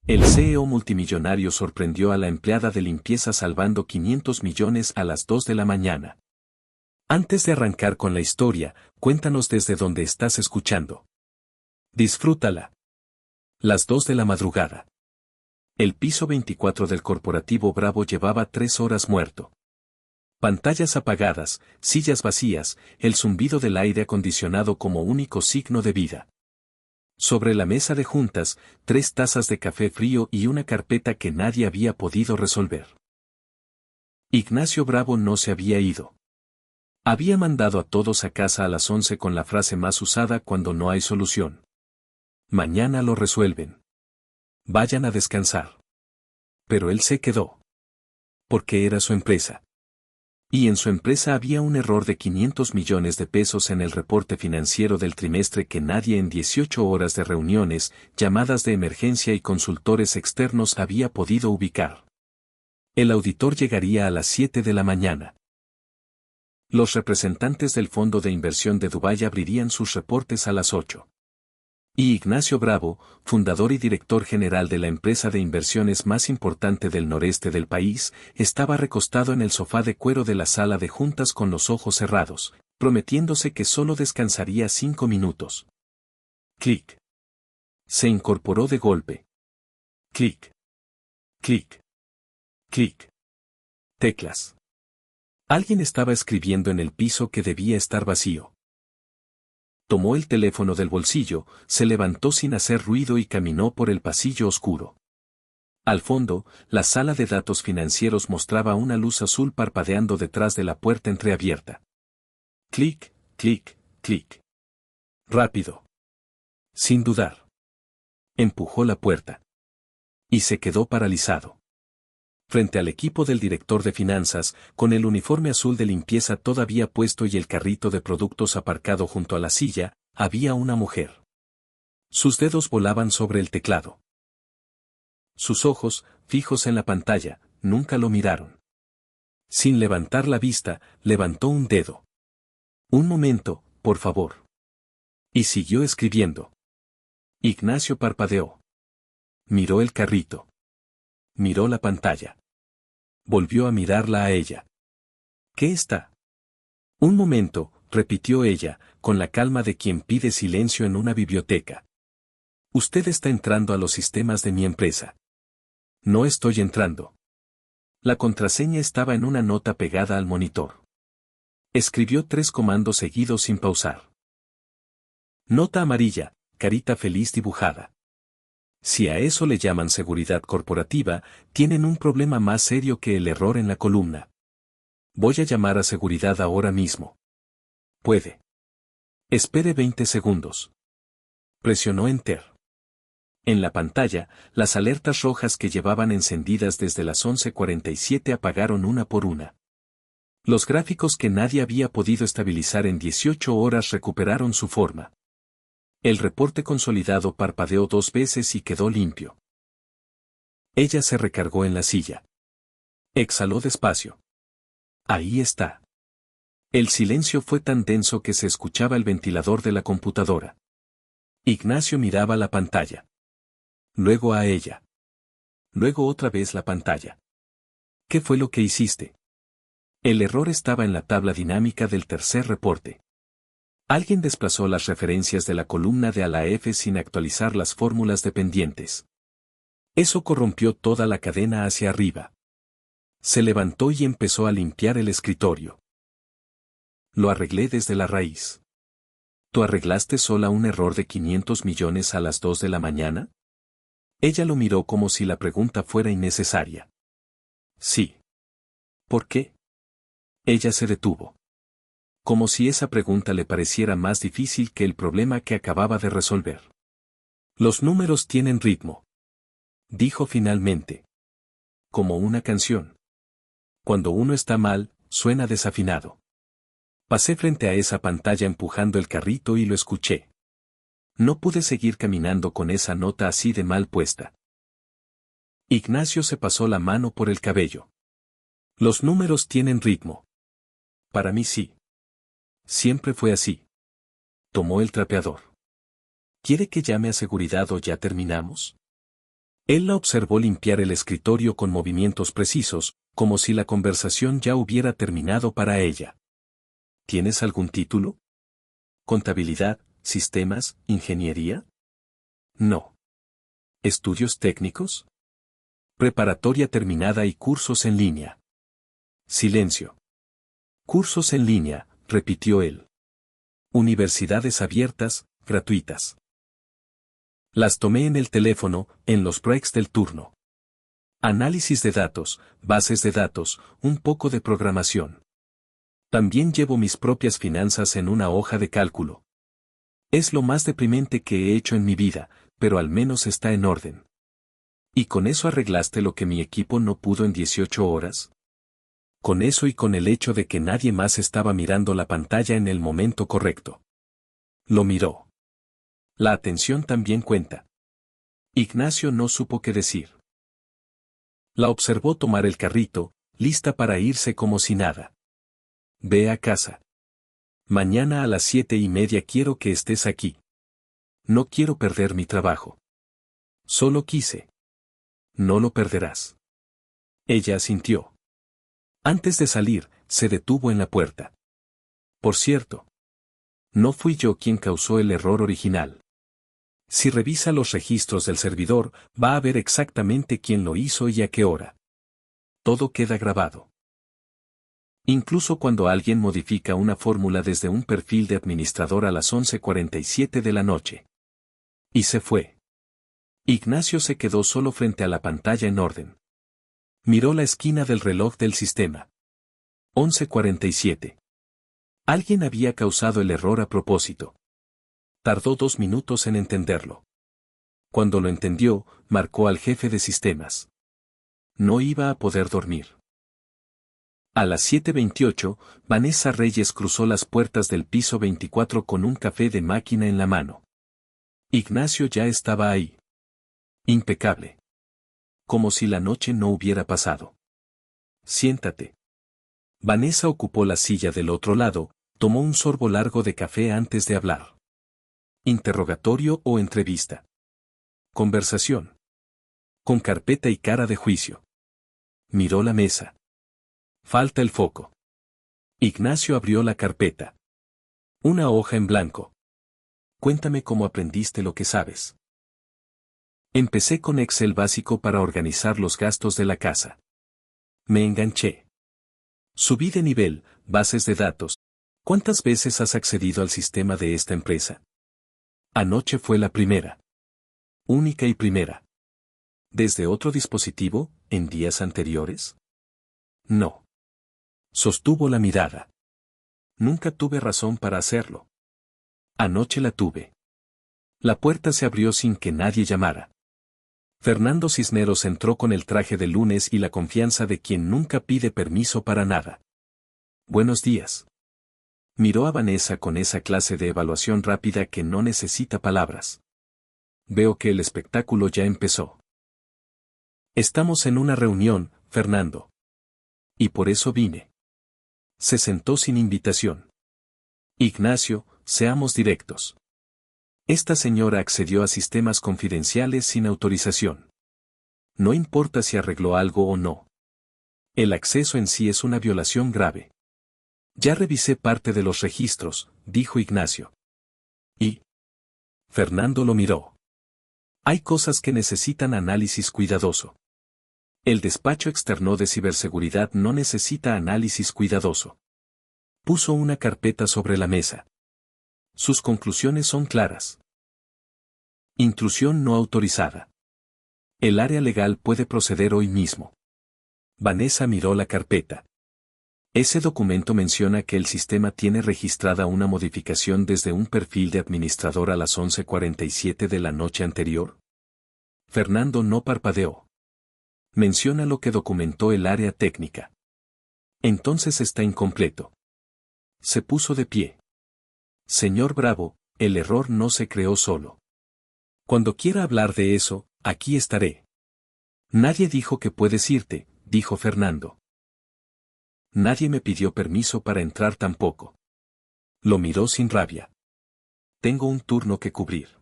El CEO multimillonario sorprendió a la empleada de limpieza salvando 500 millones a las 2 de la mañana. Antes de arrancar con la historia, cuéntanos desde dónde estás escuchando. Disfrútala. Las 2 de la madrugada. El piso 24 del corporativo Bravo llevaba 3 horas muerto. Pantallas apagadas, sillas vacías, el zumbido del aire acondicionado como único signo de vida. Sobre la mesa de juntas, 3 tazas de café frío y una carpeta que nadie había podido resolver. Ignacio Bravo no se había ido. Había mandado a todos a casa a las 11 con la frase más usada cuando no hay solución. Mañana lo resuelven. Vayan a descansar. Pero él se quedó. Porque era su empresa. Y en su empresa había un error de 500 millones de pesos en el reporte financiero del trimestre que nadie en 18 horas de reuniones, llamadas de emergencia y consultores externos había podido ubicar. El auditor llegaría a las 7 de la mañana. Los representantes del fondo de inversión de Dubái abrirían sus reportes a las 8. Y Ignacio Bravo, fundador y director general de la empresa de inversiones más importante del noreste del país, estaba recostado en el sofá de cuero de la sala de juntas con los ojos cerrados, prometiéndose que solo descansaría 5 minutos. Clic. Se incorporó de golpe. Clic. Clic. Clic. Teclas. Alguien estaba escribiendo en el piso que debía estar vacío. Tomó el teléfono del bolsillo, se levantó sin hacer ruido y caminó por el pasillo oscuro. Al fondo, la sala de datos financieros mostraba una luz azul parpadeando detrás de la puerta entreabierta. Clic, clic, clic. Rápido. Sin dudar. Empujó la puerta. Y se quedó paralizado. Frente al equipo del director de finanzas, con el uniforme azul de limpieza todavía puesto y el carrito de productos aparcado junto a la silla, había una mujer. Sus dedos volaban sobre el teclado. Sus ojos, fijos en la pantalla, nunca lo miraron. Sin levantar la vista, levantó un dedo. Un momento, por favor. Y siguió escribiendo. Ignacio parpadeó. Miró el carrito. Miró la pantalla. Volvió a mirarla a ella. ¿Qué está? Un momento, repitió ella, con la calma de quien pide silencio en una biblioteca. Usted está entrando a los sistemas de mi empresa. No estoy entrando. La contraseña estaba en una nota pegada al monitor. Escribió 3 comandos seguidos sin pausar. Nota amarilla, carita feliz dibujada. Si a eso le llaman seguridad corporativa, tienen un problema más serio que el error en la columna. Voy a llamar a seguridad ahora mismo. Puede. Espere 20 segundos. Presionó Enter. En la pantalla, las alertas rojas que llevaban encendidas desde las 11:47 apagaron una por una. Los gráficos que nadie había podido estabilizar en 18 horas recuperaron su forma. El reporte consolidado parpadeó 2 veces y quedó limpio. Ella se recargó en la silla. Exhaló despacio. Ahí está. El silencio fue tan denso que se escuchaba el ventilador de la computadora. Ignacio miraba la pantalla. Luego a ella. Luego otra vez la pantalla. ¿Qué fue lo que hiciste? El error estaba en la tabla dinámica del tercer reporte. Alguien desplazó las referencias de la columna de a la F sin actualizar las fórmulas dependientes. Eso corrompió toda la cadena hacia arriba. Se levantó y empezó a limpiar el escritorio. Lo arreglé desde la raíz. ¿Tú arreglaste sola un error de 500 millones a las 2 de la mañana? Ella lo miró como si la pregunta fuera innecesaria. Sí. ¿Por qué? Ella se detuvo. Como si esa pregunta le pareciera más difícil que el problema que acababa de resolver. Los números tienen ritmo. Dijo finalmente. Como una canción. Cuando uno está mal, suena desafinado. Pasé frente a esa pantalla empujando el carrito y lo escuché. No pude seguir caminando con esa nota así de mal puesta. Ignacio se pasó la mano por el cabello. Los números tienen ritmo. Para mí sí. Siempre fue así. Tomó el trapeador. ¿Quiere que llame a seguridad o ya terminamos? Él la observó limpiar el escritorio con movimientos precisos, como si la conversación ya hubiera terminado para ella. ¿Tienes algún título? ¿Contabilidad, sistemas, ingeniería? No. ¿Estudios técnicos? Preparatoria terminada y cursos en línea. Silencio. Cursos en línea, repitió él. Universidades abiertas, gratuitas. Las tomé en el teléfono, en los breaks del turno. Análisis de datos, bases de datos, un poco de programación. También llevo mis propias finanzas en una hoja de cálculo. Es lo más deprimente que he hecho en mi vida, pero al menos está en orden. ¿Y con eso arreglaste lo que mi equipo no pudo en 18 horas? Con eso y con el hecho de que nadie más estaba mirando la pantalla en el momento correcto. Lo miró. La atención también cuenta. Ignacio no supo qué decir. La observó tomar el carrito, lista para irse como si nada. Ve a casa. Mañana a las 7:30 quiero que estés aquí. No quiero perder mi trabajo. Solo quise. No lo perderás. Ella asintió. Antes de salir, se detuvo en la puerta. Por cierto. No fui yo quien causó el error original. Si revisa los registros del servidor, va a ver exactamente quién lo hizo y a qué hora. Todo queda grabado. Incluso cuando alguien modifica una fórmula desde un perfil de administrador a las 11:47 de la noche. Y se fue. Ignacio se quedó solo frente a la pantalla en orden. Miró la esquina del reloj del sistema. 11:47. Alguien había causado el error a propósito. Tardó 2 minutos en entenderlo. Cuando lo entendió, marcó al jefe de sistemas. No iba a poder dormir. A las 7:28, Vanessa Reyes cruzó las puertas del piso 24 con un café de máquina en la mano. Ignacio ya estaba ahí. Impecable. Como si la noche no hubiera pasado. Siéntate. Vanessa ocupó la silla del otro lado, tomó un sorbo largo de café antes de hablar. ¿Interrogatorio o entrevista? Conversación. Con carpeta y cara de juicio. Miró la mesa. Falta el foco. Ignacio abrió la carpeta. Una hoja en blanco. Cuéntame cómo aprendiste lo que sabes. Empecé con Excel básico para organizar los gastos de la casa. Me enganché. Subí de nivel, bases de datos. ¿Cuántas veces has accedido al sistema de esta empresa? Anoche fue la primera. Única y primera. ¿Desde otro dispositivo, en días anteriores? No. Sostuvo la mirada. Nunca tuve razón para hacerlo. Anoche la tuve. La puerta se abrió sin que nadie llamara. Fernando Cisneros entró con el traje de lunes y la confianza de quien nunca pide permiso para nada. Buenos días. Miró a Vanessa con esa clase de evaluación rápida que no necesita palabras. Veo que el espectáculo ya empezó. Estamos en una reunión, Fernando. Y por eso vine. Se sentó sin invitación. Ignacio, seamos directos. Esta señora accedió a sistemas confidenciales sin autorización. No importa si arregló algo o no. El acceso en sí es una violación grave. Ya revisé parte de los registros, dijo Ignacio. ¿Y? Fernando lo miró. Hay cosas que necesitan análisis cuidadoso. El despacho externo de ciberseguridad no necesita análisis cuidadoso. Puso una carpeta sobre la mesa. Sus conclusiones son claras. Intrusión no autorizada. El área legal puede proceder hoy mismo. Vanessa miró la carpeta. Ese documento menciona que el sistema tiene registrada una modificación desde un perfil de administrador a las 11:47 de la noche anterior. Fernando no parpadeó. Menciona lo que documentó el área técnica. Entonces está incompleto. Se puso de pie. Señor Bravo, el error no se creó solo. Cuando quiera hablar de eso, aquí estaré. Nadie dijo que puedes irte, dijo Fernando. Nadie me pidió permiso para entrar tampoco. Lo miró sin rabia. Tengo un turno que cubrir.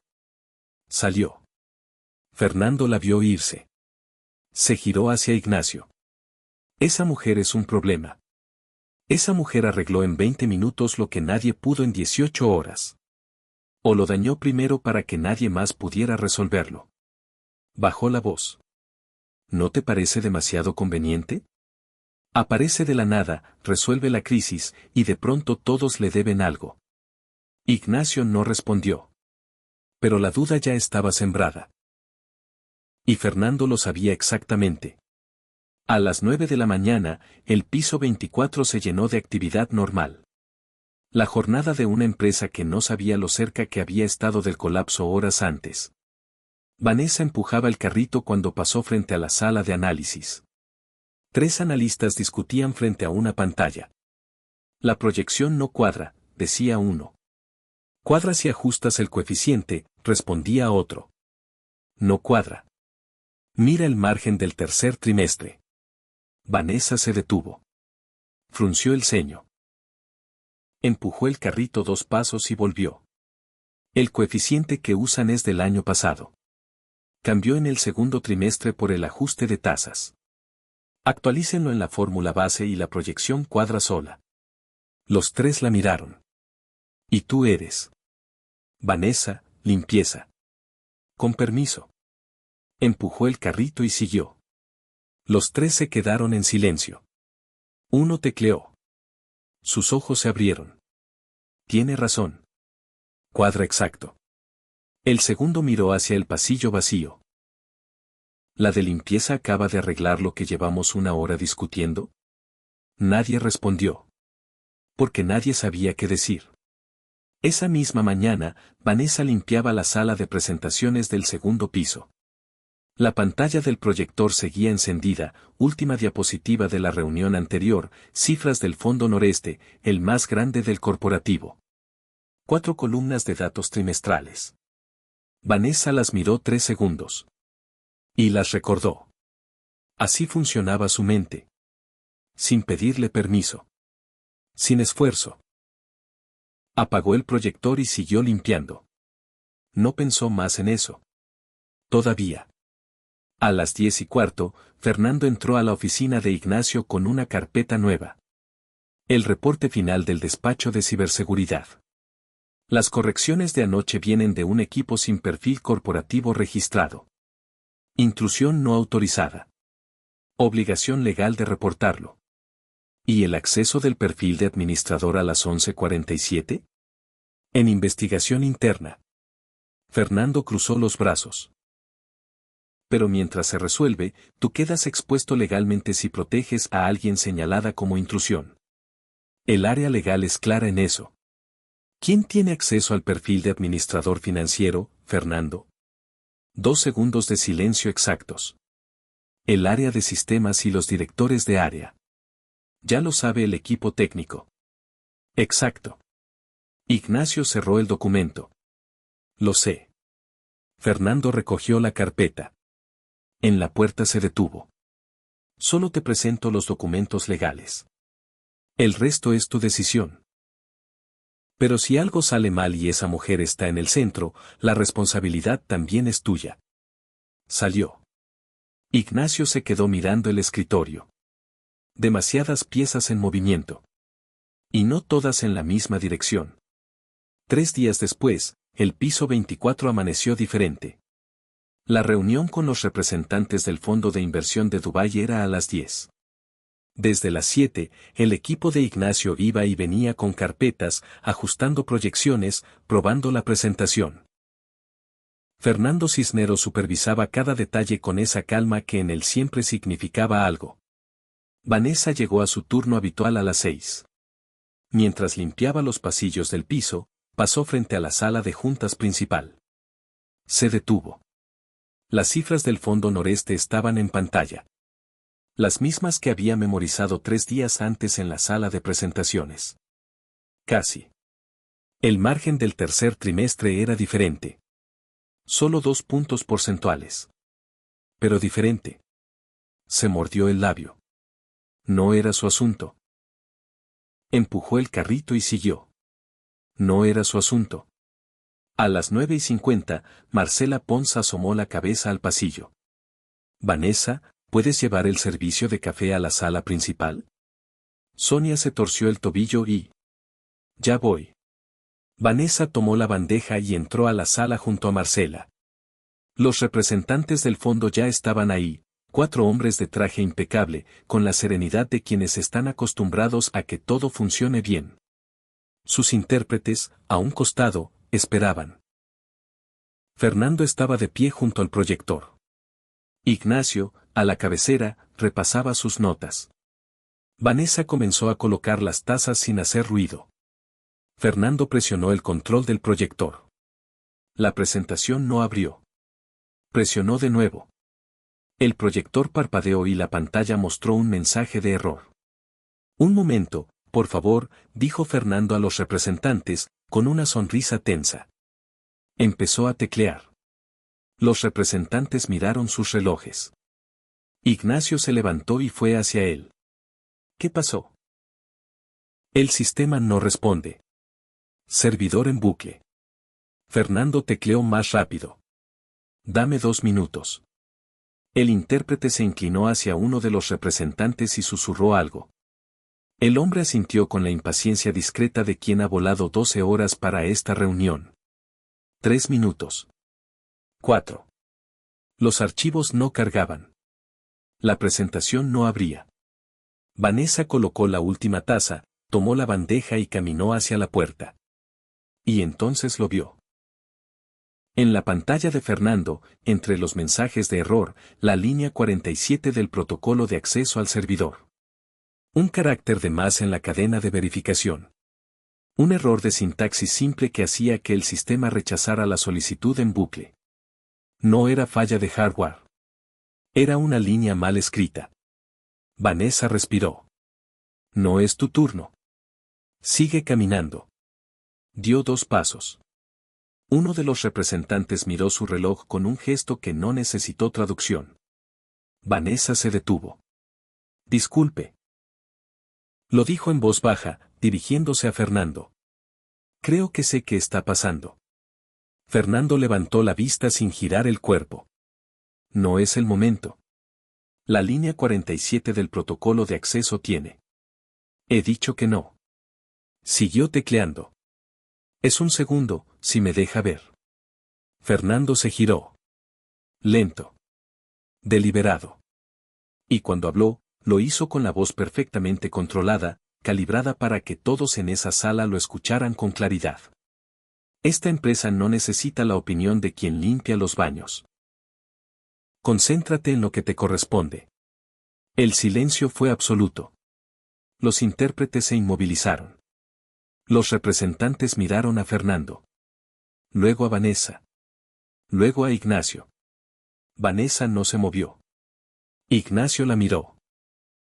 Salió. Fernando la vio irse. Se giró hacia Ignacio. Esa mujer es un problema. Esa mujer arregló en 20 minutos lo que nadie pudo en 18 horas. O lo dañó primero para que nadie más pudiera resolverlo. Bajó la voz. ¿No te parece demasiado conveniente? Aparece de la nada, resuelve la crisis, y de pronto todos le deben algo. Ignacio no respondió. Pero la duda ya estaba sembrada. Y Fernando lo sabía exactamente. A las 9 de la mañana, el piso 24 se llenó de actividad normal. La jornada de una empresa que no sabía lo cerca que había estado del colapso horas antes. Vanessa empujaba el carrito cuando pasó frente a la sala de análisis. 3 analistas discutían frente a una pantalla. La proyección no cuadra, decía uno. Cuadra si ajustas el coeficiente, respondía otro. No cuadra. Mira el margen del tercer trimestre. Vanessa se detuvo. Frunció el ceño. Empujó el carrito 2 pasos y volvió. El coeficiente que usan es del año pasado. Cambió en el segundo trimestre por el ajuste de tasas. Actualícenlo en la fórmula base y la proyección cuadra sola. Los 3 la miraron. ¿Y tú eres? Vanessa, limpieza. Con permiso. Empujó el carrito y siguió. Los 3 se quedaron en silencio. Uno tecleó. Sus ojos se abrieron. Tiene razón. Cuadra exacto. El segundo miró hacia el pasillo vacío. ¿La de limpieza acaba de arreglar lo que llevamos una hora discutiendo? Nadie respondió. Porque nadie sabía qué decir. Esa misma mañana, Vanessa limpiaba la sala de presentaciones del segundo piso. La pantalla del proyector seguía encendida, última diapositiva de la reunión anterior, cifras del Fondo Noreste, el más grande del corporativo. 4 columnas de datos trimestrales. Vanessa las miró 3 segundos. Y las recordó. Así funcionaba su mente. Sin pedirle permiso. Sin esfuerzo. Apagó el proyector y siguió limpiando. No pensó más en eso. Todavía. A las 10:15, Fernando entró a la oficina de Ignacio con una carpeta nueva. El reporte final del despacho de ciberseguridad. Las correcciones de anoche vienen de un equipo sin perfil corporativo registrado. Intrusión no autorizada. Obligación legal de reportarlo. ¿Y el acceso del perfil de administrador a las 11:47? En investigación interna. Fernando cruzó los brazos. Pero mientras se resuelve, tú quedas expuesto legalmente si proteges a alguien señalada como intrusión. El área legal es clara en eso. ¿Quién tiene acceso al perfil de administrador financiero, Fernando? 2 segundos de silencio exactos. El área de sistemas y los directores de área. Ya lo sabe el equipo técnico. Exacto. Ignacio cerró el documento. Lo sé. Fernando recogió la carpeta. En la puerta se detuvo. Solo te presento los documentos legales. El resto es tu decisión. Pero si algo sale mal y esa mujer está en el centro, la responsabilidad también es tuya. Salió. Ignacio se quedó mirando el escritorio. Demasiadas piezas en movimiento. Y no todas en la misma dirección. 3 días después, el piso 24 amaneció diferente. La reunión con los representantes del Fondo de Inversión de Dubái era a las 10. Desde las 7, el equipo de Ignacio iba y venía con carpetas, ajustando proyecciones, probando la presentación. Fernando Cisneros supervisaba cada detalle con esa calma que en él siempre significaba algo. Vanessa llegó a su turno habitual a las 6. Mientras limpiaba los pasillos del piso, pasó frente a la sala de juntas principal. Se detuvo. Las cifras del Fondo Noreste estaban en pantalla. Las mismas que había memorizado 3 días antes en la sala de presentaciones. Casi. El margen del tercer trimestre era diferente. Solo 2 puntos porcentuales. Pero diferente. Se mordió el labio. No era su asunto. Empujó el carrito y siguió. No era su asunto. A las 9:50, Marcela Pons asomó la cabeza al pasillo. Vanessa, ¿puedes llevar el servicio de café a la sala principal? Sonia se torció el tobillo y... Ya voy. Vanessa tomó la bandeja y entró a la sala junto a Marcela. Los representantes del fondo ya estaban ahí, 4 hombres de traje impecable, con la serenidad de quienes están acostumbrados a que todo funcione bien. Sus intérpretes, a un costado, esperaban. Fernando estaba de pie junto al proyector. Ignacio, a la cabecera, repasaba sus notas. Vanessa comenzó a colocar las tazas sin hacer ruido. Fernando presionó el control del proyector. La presentación no abrió. Presionó de nuevo. El proyector parpadeó y la pantalla mostró un mensaje de error. Un momento, por favor, dijo Fernando a los representantes, con una sonrisa tensa. Empezó a teclear. Los representantes miraron sus relojes. Ignacio se levantó y fue hacia él. ¿Qué pasó? El sistema no responde. Servidor en bucle. Fernando tecleó más rápido. Dame 2 minutos. El intérprete se inclinó hacia uno de los representantes y susurró algo. El hombre asintió con la impaciencia discreta de quien ha volado 12 horas para esta reunión. 3 minutos. 4. Los archivos no cargaban. La presentación no abría. Vanessa colocó la última taza, tomó la bandeja y caminó hacia la puerta. Y entonces lo vio. En la pantalla de Fernando, entre los mensajes de error, la línea 47 del protocolo de acceso al servidor. Un carácter de más en la cadena de verificación. Un error de sintaxis simple que hacía que el sistema rechazara la solicitud en bucle. No era falla de hardware. Era una línea mal escrita. Vanessa respiró. No es tu turno. Sigue caminando. Dio 2 pasos. Uno de los representantes miró su reloj con un gesto que no necesitó traducción. Vanessa se detuvo. Disculpe. Lo dijo en voz baja, dirigiéndose a Fernando. Creo que sé qué está pasando. Fernando levantó la vista sin girar el cuerpo. No es el momento. La línea 47 del protocolo de acceso tiene. He dicho que no. Siguió tecleando. Es un segundo, si me deja ver. Fernando se giró. Lento. Deliberado. Y cuando habló, lo hizo con la voz perfectamente controlada, calibrada para que todos en esa sala lo escucharan con claridad. Esta empresa no necesita la opinión de quien limpia los baños. Concéntrate en lo que te corresponde. El silencio fue absoluto. Los intérpretes se inmovilizaron. Los representantes miraron a Fernando. Luego a Vanessa. Luego a Ignacio. Vanessa no se movió. Ignacio la miró.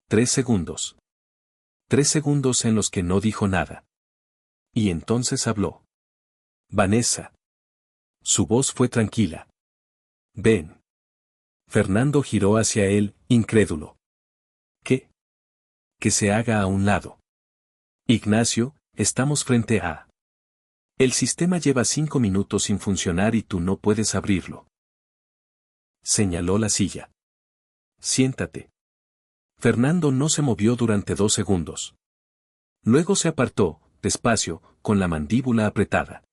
3 segundos. 3 segundos en los que no dijo nada. Y entonces habló. Vanessa. Su voz fue tranquila. Ven. Fernando giró hacia él, incrédulo. ¿Qué? Que se haga a un lado. Ignacio, estamos frente a... El sistema lleva 5 minutos sin funcionar y tú no puedes abrirlo. Señaló la silla. Siéntate. Fernando no se movió durante 2 segundos. Luego se apartó, despacio, con la mandíbula apretada.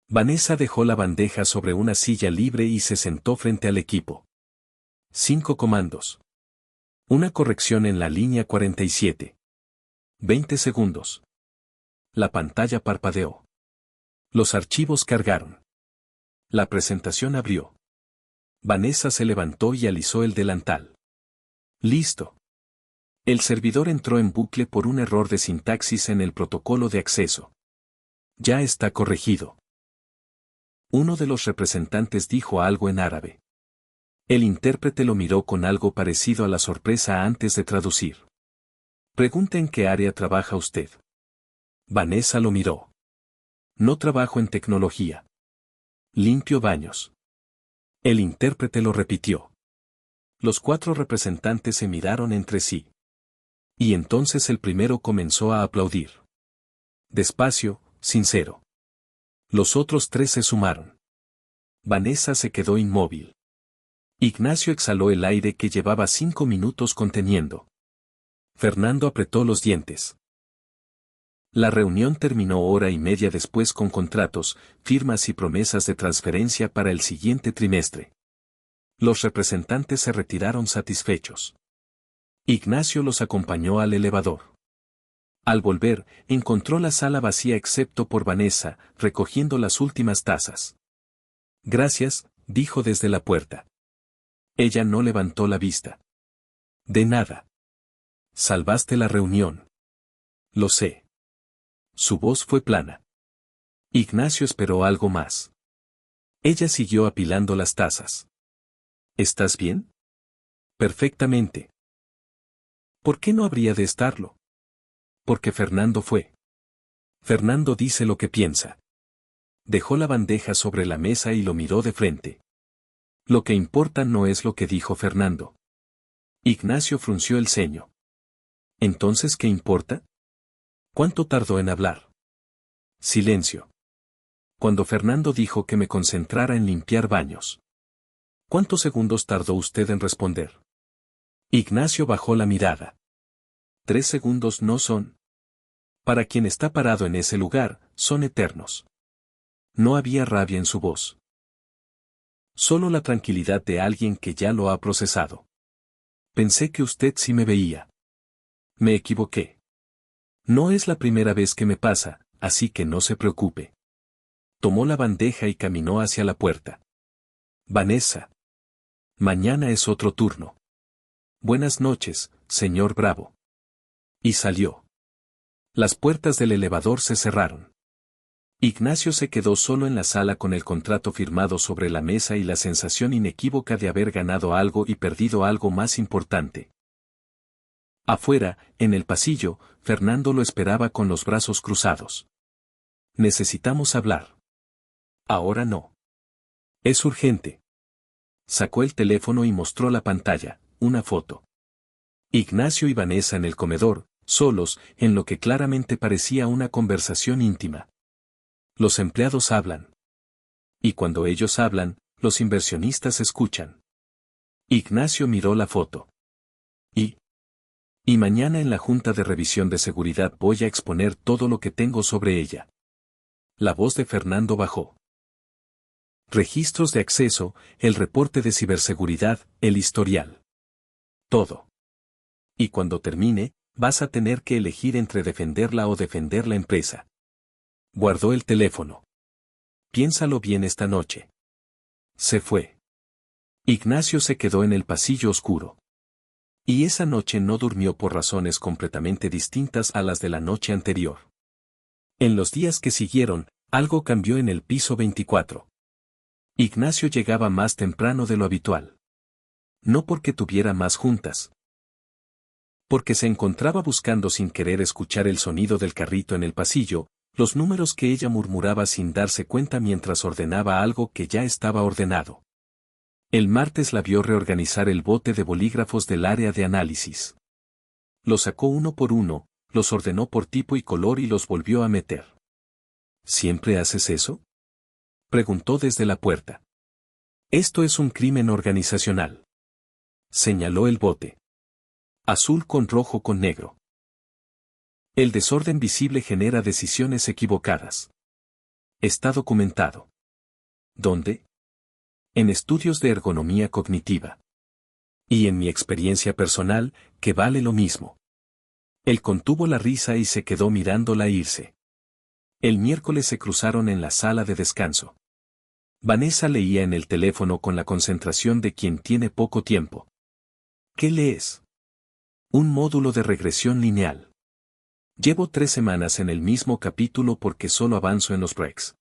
Vanessa dejó la bandeja sobre una silla libre y se sentó frente al equipo. 5 comandos. Una corrección en la línea 47. 20 segundos. La pantalla parpadeó. Los archivos cargaron. La presentación abrió. Vanessa se levantó y alisó el delantal. Listo. El servidor entró en bucle por un error de sintaxis en el protocolo de acceso. Ya está corregido. Uno de los representantes dijo algo en árabe. El intérprete lo miró con algo parecido a la sorpresa antes de traducir. Pregunta en qué área trabaja usted. Vanessa lo miró. No trabajo en tecnología. Limpio baños. El intérprete lo repitió. Los 4 representantes se miraron entre sí. Y entonces el primero comenzó a aplaudir. Despacio, sincero. Los otros tres se sumaron. Vanessa se quedó inmóvil. Ignacio exhaló el aire que llevaba 5 minutos conteniendo. Fernando apretó los dientes. La reunión terminó hora y media después con contratos, firmas y promesas de transferencia para el siguiente trimestre. Los representantes se retiraron satisfechos. Ignacio los acompañó al elevador. Al volver, encontró la sala vacía excepto por Vanessa, recogiendo las últimas tazas. Gracias, dijo desde la puerta. Ella no levantó la vista. De nada. Salvaste la reunión. Lo sé. Su voz fue plana. Ignacio esperó algo más. Ella siguió apilando las tazas. ¿Estás bien? Perfectamente. ¿Por qué no habría de estarlo? Porque Fernando fue. Fernando dice lo que piensa. Dejó la bandeja sobre la mesa y lo miró de frente. Lo que importa no es lo que dijo Fernando. Ignacio frunció el ceño. ¿Entonces qué importa? ¿Cuánto tardó en hablar? Silencio. Cuando Fernando dijo que me concentrara en limpiar baños. ¿Cuántos segundos tardó usted en responder? Ignacio bajó la mirada. 3 segundos no son. Para quien está parado en ese lugar, son eternos. No había rabia en su voz. Solo la tranquilidad de alguien que ya lo ha procesado. Pensé que usted sí me veía. Me equivoqué. No es la primera vez que me pasa, así que no se preocupe. Tomó la bandeja y caminó hacia la puerta. Vanessa. Mañana es otro turno. Buenas noches, señor Bravo. Y salió. Las puertas del elevador se cerraron. Ignacio se quedó solo en la sala con el contrato firmado sobre la mesa y la sensación inequívoca de haber ganado algo y perdido algo más importante. Afuera, en el pasillo, Fernando lo esperaba con los brazos cruzados. Necesitamos hablar. Ahora no. Es urgente. Sacó el teléfono y mostró la pantalla, una foto. Ignacio y Vanessa en el comedor, solos, en lo que claramente parecía una conversación íntima. Los empleados hablan. Y cuando ellos hablan, los inversionistas escuchan. Ignacio miró la foto. Y mañana en la Junta de Revisión de Seguridad voy a exponer todo lo que tengo sobre ella. La voz de Fernando bajó. Registros de acceso, el reporte de ciberseguridad, el historial. Todo. Y cuando termine, vas a tener que elegir entre defenderla o defender la empresa. Guardó el teléfono. Piénsalo bien esta noche. Se fue. Ignacio se quedó en el pasillo oscuro. Y esa noche no durmió por razones completamente distintas a las de la noche anterior. En los días que siguieron, algo cambió en el piso 24. Ignacio llegaba más temprano de lo habitual. No porque tuviera más juntas. Porque se encontraba buscando sin querer escuchar el sonido del carrito en el pasillo, los números que ella murmuraba sin darse cuenta mientras ordenaba algo que ya estaba ordenado. El martes la vio reorganizar el bote de bolígrafos del área de análisis. Los sacó uno por uno, los ordenó por tipo y color y los volvió a meter. ¿Siempre haces eso? Preguntó desde la puerta. Esto es un crimen organizacional. Señaló el bote. Azul con rojo con negro. El desorden visible genera decisiones equivocadas. Está documentado. ¿Dónde? En estudios de ergonomía cognitiva. Y en mi experiencia personal, que vale lo mismo. Él contuvo la risa y se quedó mirándola irse. El miércoles se cruzaron en la sala de descanso. Vanessa leía en el teléfono con la concentración de quien tiene poco tiempo. ¿Qué lees? Un módulo de regresión lineal. Llevo 3 semanas en el mismo capítulo porque solo avanzo en los breaks.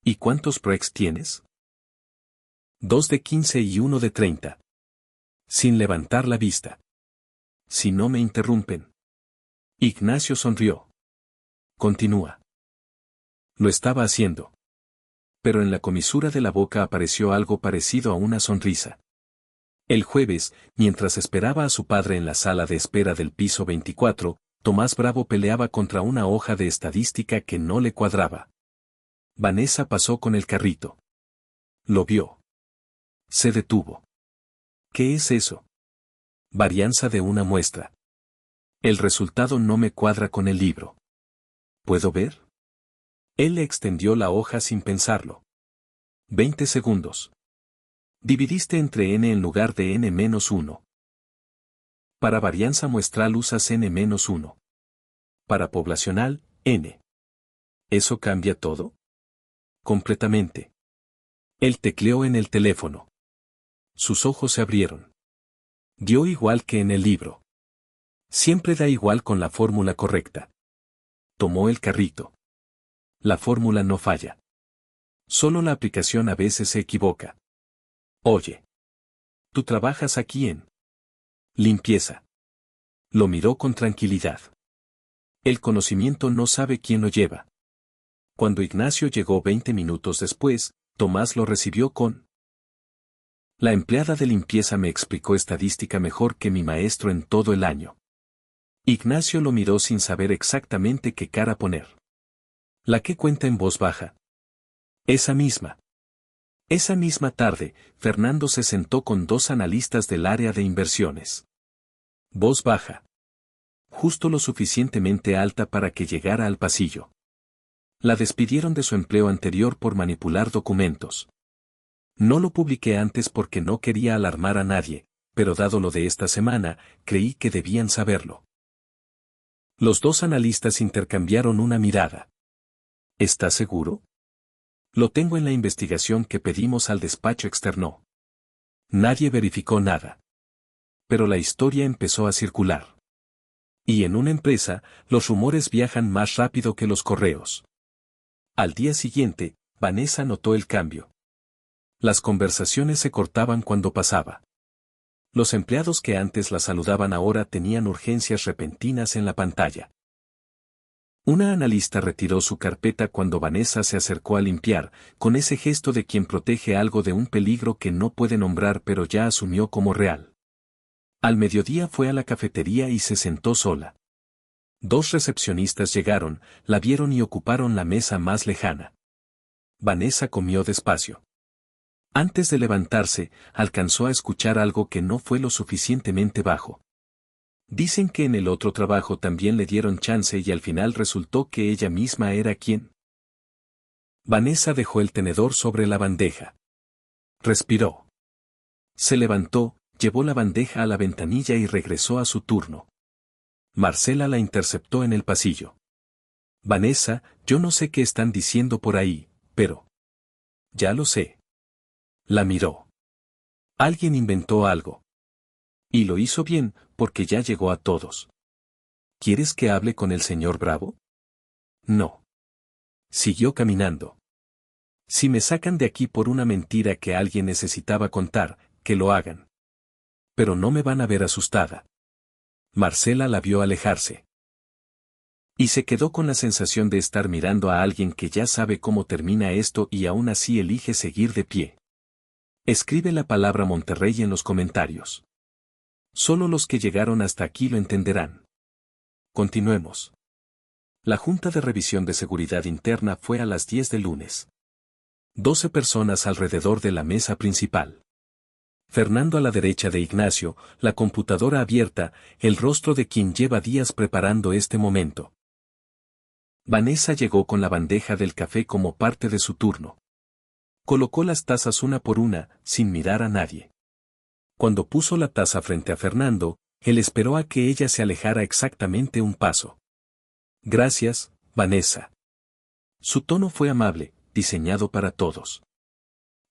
¿Y cuántos breaks tienes? 2 de 15 y 1 de 30. Sin levantar la vista. Si no me interrumpen. Ignacio sonrió. Continúa. Lo estaba haciendo. Pero en la comisura de la boca apareció algo parecido a una sonrisa. El jueves, mientras esperaba a su padre en la sala de espera del piso 24, Tomás Bravo peleaba contra una hoja de estadística que no le cuadraba. Vanessa pasó con el carrito. Lo vio. Se detuvo. ¿Qué es eso? Varianza de una muestra. El resultado no me cuadra con el libro. ¿Puedo ver? Él le extendió la hoja sin pensarlo. 20 segundos. Dividiste entre n en lugar de n-1. Para varianza muestral usas n-1. Para poblacional, n. ¿Eso cambia todo? Completamente. Él tecleó en el teléfono. Sus ojos se abrieron. Dio igual que en el libro. Siempre da igual con la fórmula correcta. Tomó el carrito. La fórmula no falla. Solo la aplicación a veces se equivoca. Oye. ¿Tú trabajas aquí en limpieza? Lo miró con tranquilidad. El conocimiento no sabe quién lo lleva. Cuando Ignacio llegó 20 minutos después, Tomás lo recibió con: la empleada de limpieza me explicó estadística mejor que mi maestro en todo el año. Ignacio lo miró sin saber exactamente qué cara poner. ¿La que cuenta en voz baja? Esa misma. Esa misma tarde, Fernando se sentó con dos analistas del área de inversiones. Voz baja. Justo lo suficientemente alta para que llegara al pasillo. La despidieron de su empleo anterior por manipular documentos. No lo publiqué antes porque no quería alarmar a nadie, pero dado lo de esta semana, creí que debían saberlo. Los dos analistas intercambiaron una mirada. ¿Estás seguro? Lo tengo en la investigación que pedimos al despacho externo. Nadie verificó nada. Pero la historia empezó a circular. Y en una empresa, los rumores viajan más rápido que los correos. Al día siguiente, Vanessa notó el cambio. Las conversaciones se cortaban cuando pasaba. Los empleados que antes la saludaban ahora tenían urgencias repentinas en la pantalla. Una analista retiró su carpeta cuando Vanessa se acercó a limpiar, con ese gesto de quien protege algo de un peligro que no puede nombrar pero ya asumió como real. Al mediodía fue a la cafetería y se sentó sola. Dos recepcionistas llegaron, la vieron y ocuparon la mesa más lejana. Vanessa comió despacio. Antes de levantarse, alcanzó a escuchar algo que no fue lo suficientemente bajo. Dicen que en el otro trabajo también le dieron chance y al final resultó que ella misma era quien. Vanessa dejó el tenedor sobre la bandeja. Respiró. Se levantó, llevó la bandeja a la ventanilla y regresó a su turno. Marcela la interceptó en el pasillo. Vanessa, yo no sé qué están diciendo por ahí, pero... Ya lo sé. La miró. Alguien inventó algo. Y lo hizo bien, porque ya llegó a todos. ¿Quieres que hable con el señor Bravo? No. Siguió caminando. Si me sacan de aquí por una mentira que alguien necesitaba contar, que lo hagan. Pero no me van a ver asustada. Marcela la vio alejarse. Y se quedó con la sensación de estar mirando a alguien que ya sabe cómo termina esto y aún así elige seguir de pie. Escribe la palabra Monterrey en los comentarios. Solo los que llegaron hasta aquí lo entenderán. Continuemos. La Junta de Revisión de Seguridad Interna fue a las 10 del lunes. 12 personas alrededor de la mesa principal. Fernando a la derecha de Ignacio, la computadora abierta, el rostro de quien lleva días preparando este momento. Vanessa llegó con la bandeja del café como parte de su turno. Colocó las tazas una por una, sin mirar a nadie. Cuando puso la taza frente a Fernando, él esperó a que ella se alejara exactamente un paso. Gracias, Vanessa. Su tono fue amable, diseñado para todos.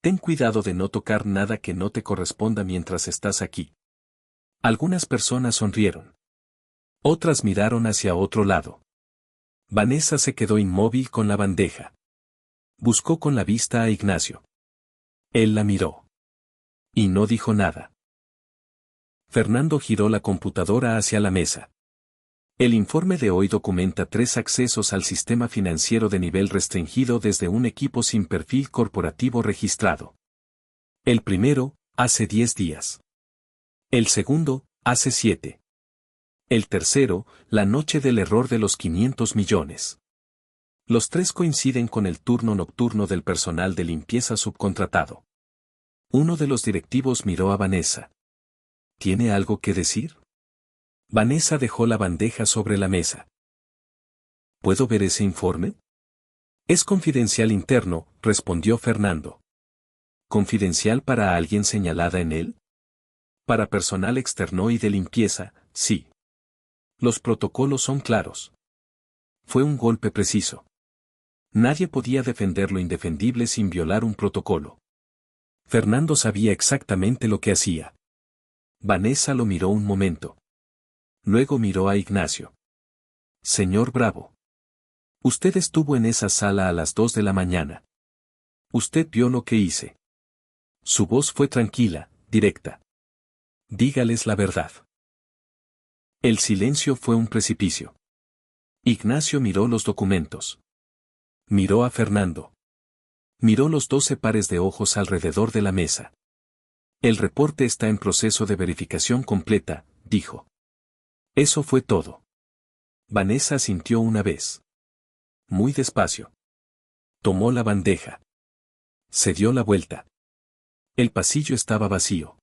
Ten cuidado de no tocar nada que no te corresponda mientras estás aquí. Algunas personas sonrieron. Otras miraron hacia otro lado. Vanessa se quedó inmóvil con la bandeja. Buscó con la vista a Ignacio. Él la miró. Y no dijo nada. Fernando giró la computadora hacia la mesa. El informe de hoy documenta 3 accesos al sistema financiero de nivel restringido desde un equipo sin perfil corporativo registrado. El primero, hace 10 días. El segundo, hace 7. El tercero, la noche del error de los 500 millones. Los tres coinciden con el turno nocturno del personal de limpieza subcontratado. Uno de los directivos miró a Vanessa. ¿Tiene algo que decir? Vanessa dejó la bandeja sobre la mesa. ¿Puedo ver ese informe? Es confidencial interno, respondió Fernando. ¿Confidencial para alguien señalada en él? Para personal externo y de limpieza, sí. Los protocolos son claros. Fue un golpe preciso. Nadie podía defender lo indefendible sin violar un protocolo. Fernando sabía exactamente lo que hacía. Vanessa lo miró un momento. Luego miró a Ignacio. Señor Bravo. Usted estuvo en esa sala a las 2 de la mañana. Usted vio lo que hice. Su voz fue tranquila, directa. Dígales la verdad. El silencio fue un precipicio. Ignacio miró los documentos. Miró a Fernando. Miró los 12 pares de ojos alrededor de la mesa. El reporte está en proceso de verificación completa, dijo. Eso fue todo. Vanessa asintió una vez. Muy despacio. Tomó la bandeja. Se dio la vuelta. El pasillo estaba vacío.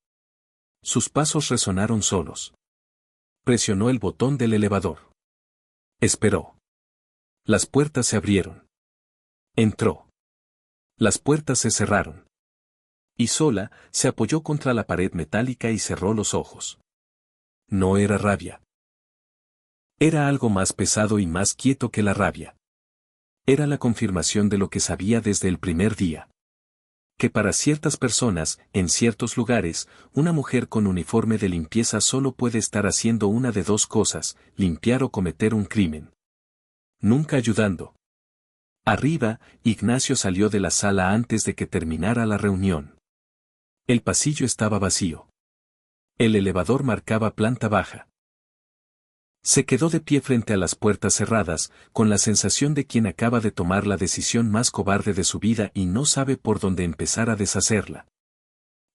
Sus pasos resonaron solos. Presionó el botón del elevador. Esperó. Las puertas se abrieron. Entró. Las puertas se cerraron. Y sola, se apoyó contra la pared metálica y cerró los ojos. No era rabia. Era algo más pesado y más quieto que la rabia. Era la confirmación de lo que sabía desde el primer día. Que para ciertas personas, en ciertos lugares, una mujer con uniforme de limpieza solo puede estar haciendo una de dos cosas, limpiar o cometer un crimen. Nunca ayudando. Arriba, Ignacio salió de la sala antes de que terminara la reunión. El pasillo estaba vacío. El elevador marcaba planta baja. Se quedó de pie frente a las puertas cerradas, con la sensación de quien acaba de tomar la decisión más cobarde de su vida y no sabe por dónde empezar a deshacerla.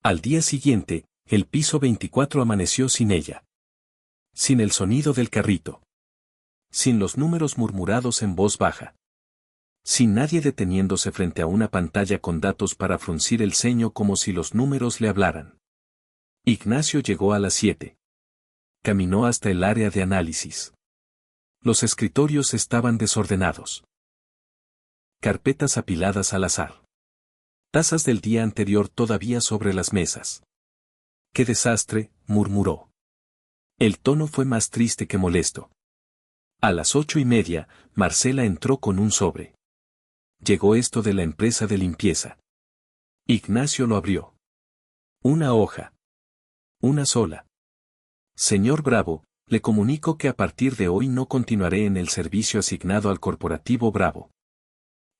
Al día siguiente, el piso 24 amaneció sin ella. Sin el sonido del carrito. Sin los números murmurados en voz baja. Sin nadie deteniéndose frente a una pantalla con datos para fruncir el ceño como si los números le hablaran. Ignacio llegó a las 7. Caminó hasta el área de análisis. Los escritorios estaban desordenados. Carpetas apiladas al azar. Tazas del día anterior todavía sobre las mesas. ¡Qué desastre!, murmuró. El tono fue más triste que molesto. A las 8:30, Marcela entró con un sobre. Llegó esto de la empresa de limpieza. Ignacio lo abrió. Una hoja. Una sola. Señor Bravo, le comunico que a partir de hoy no continuaré en el servicio asignado al Corporativo Bravo.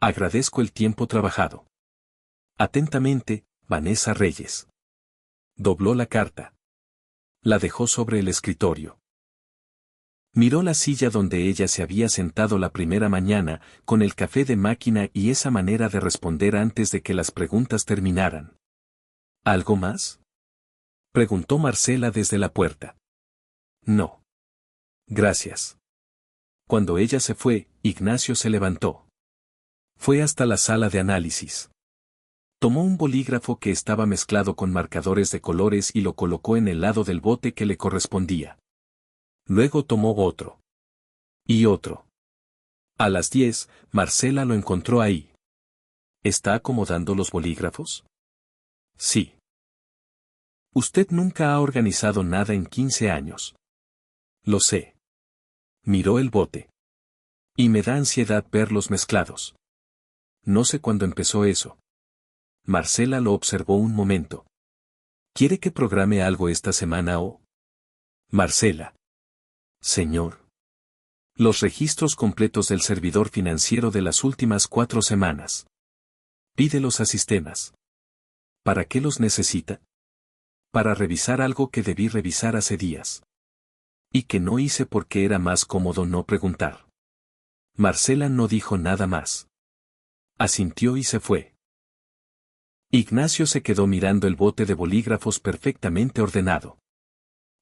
Agradezco el tiempo trabajado. Atentamente, Vanessa Reyes. Dobló la carta. La dejó sobre el escritorio. Miró la silla donde ella se había sentado la primera mañana, con el café de máquina y esa manera de responder antes de que las preguntas terminaran. ¿Algo más?, preguntó Marcela desde la puerta. No. Gracias. Cuando ella se fue, Ignacio se levantó. Fue hasta la sala de análisis. Tomó un bolígrafo que estaba mezclado con marcadores de colores y lo colocó en el lado del bote que le correspondía. Luego tomó otro. Y otro. A las 10, Marcela lo encontró ahí. ¿Está acomodando los bolígrafos? Sí. Usted nunca ha organizado nada en 15 años. Lo sé. Miró el bote. Y me da ansiedad verlos mezclados. No sé cuándo empezó eso. Marcela lo observó un momento. ¿Quiere que programe algo esta semana o? Marcela. Señor. Los registros completos del servidor financiero de las últimas 4 semanas. Pídelos a sistemas. ¿Para qué los necesita? Para revisar algo que debí revisar hace días. Y que no hice porque era más cómodo no preguntar. Marcela no dijo nada más. Asintió y se fue. Ignacio se quedó mirando el bote de bolígrafos perfectamente ordenado.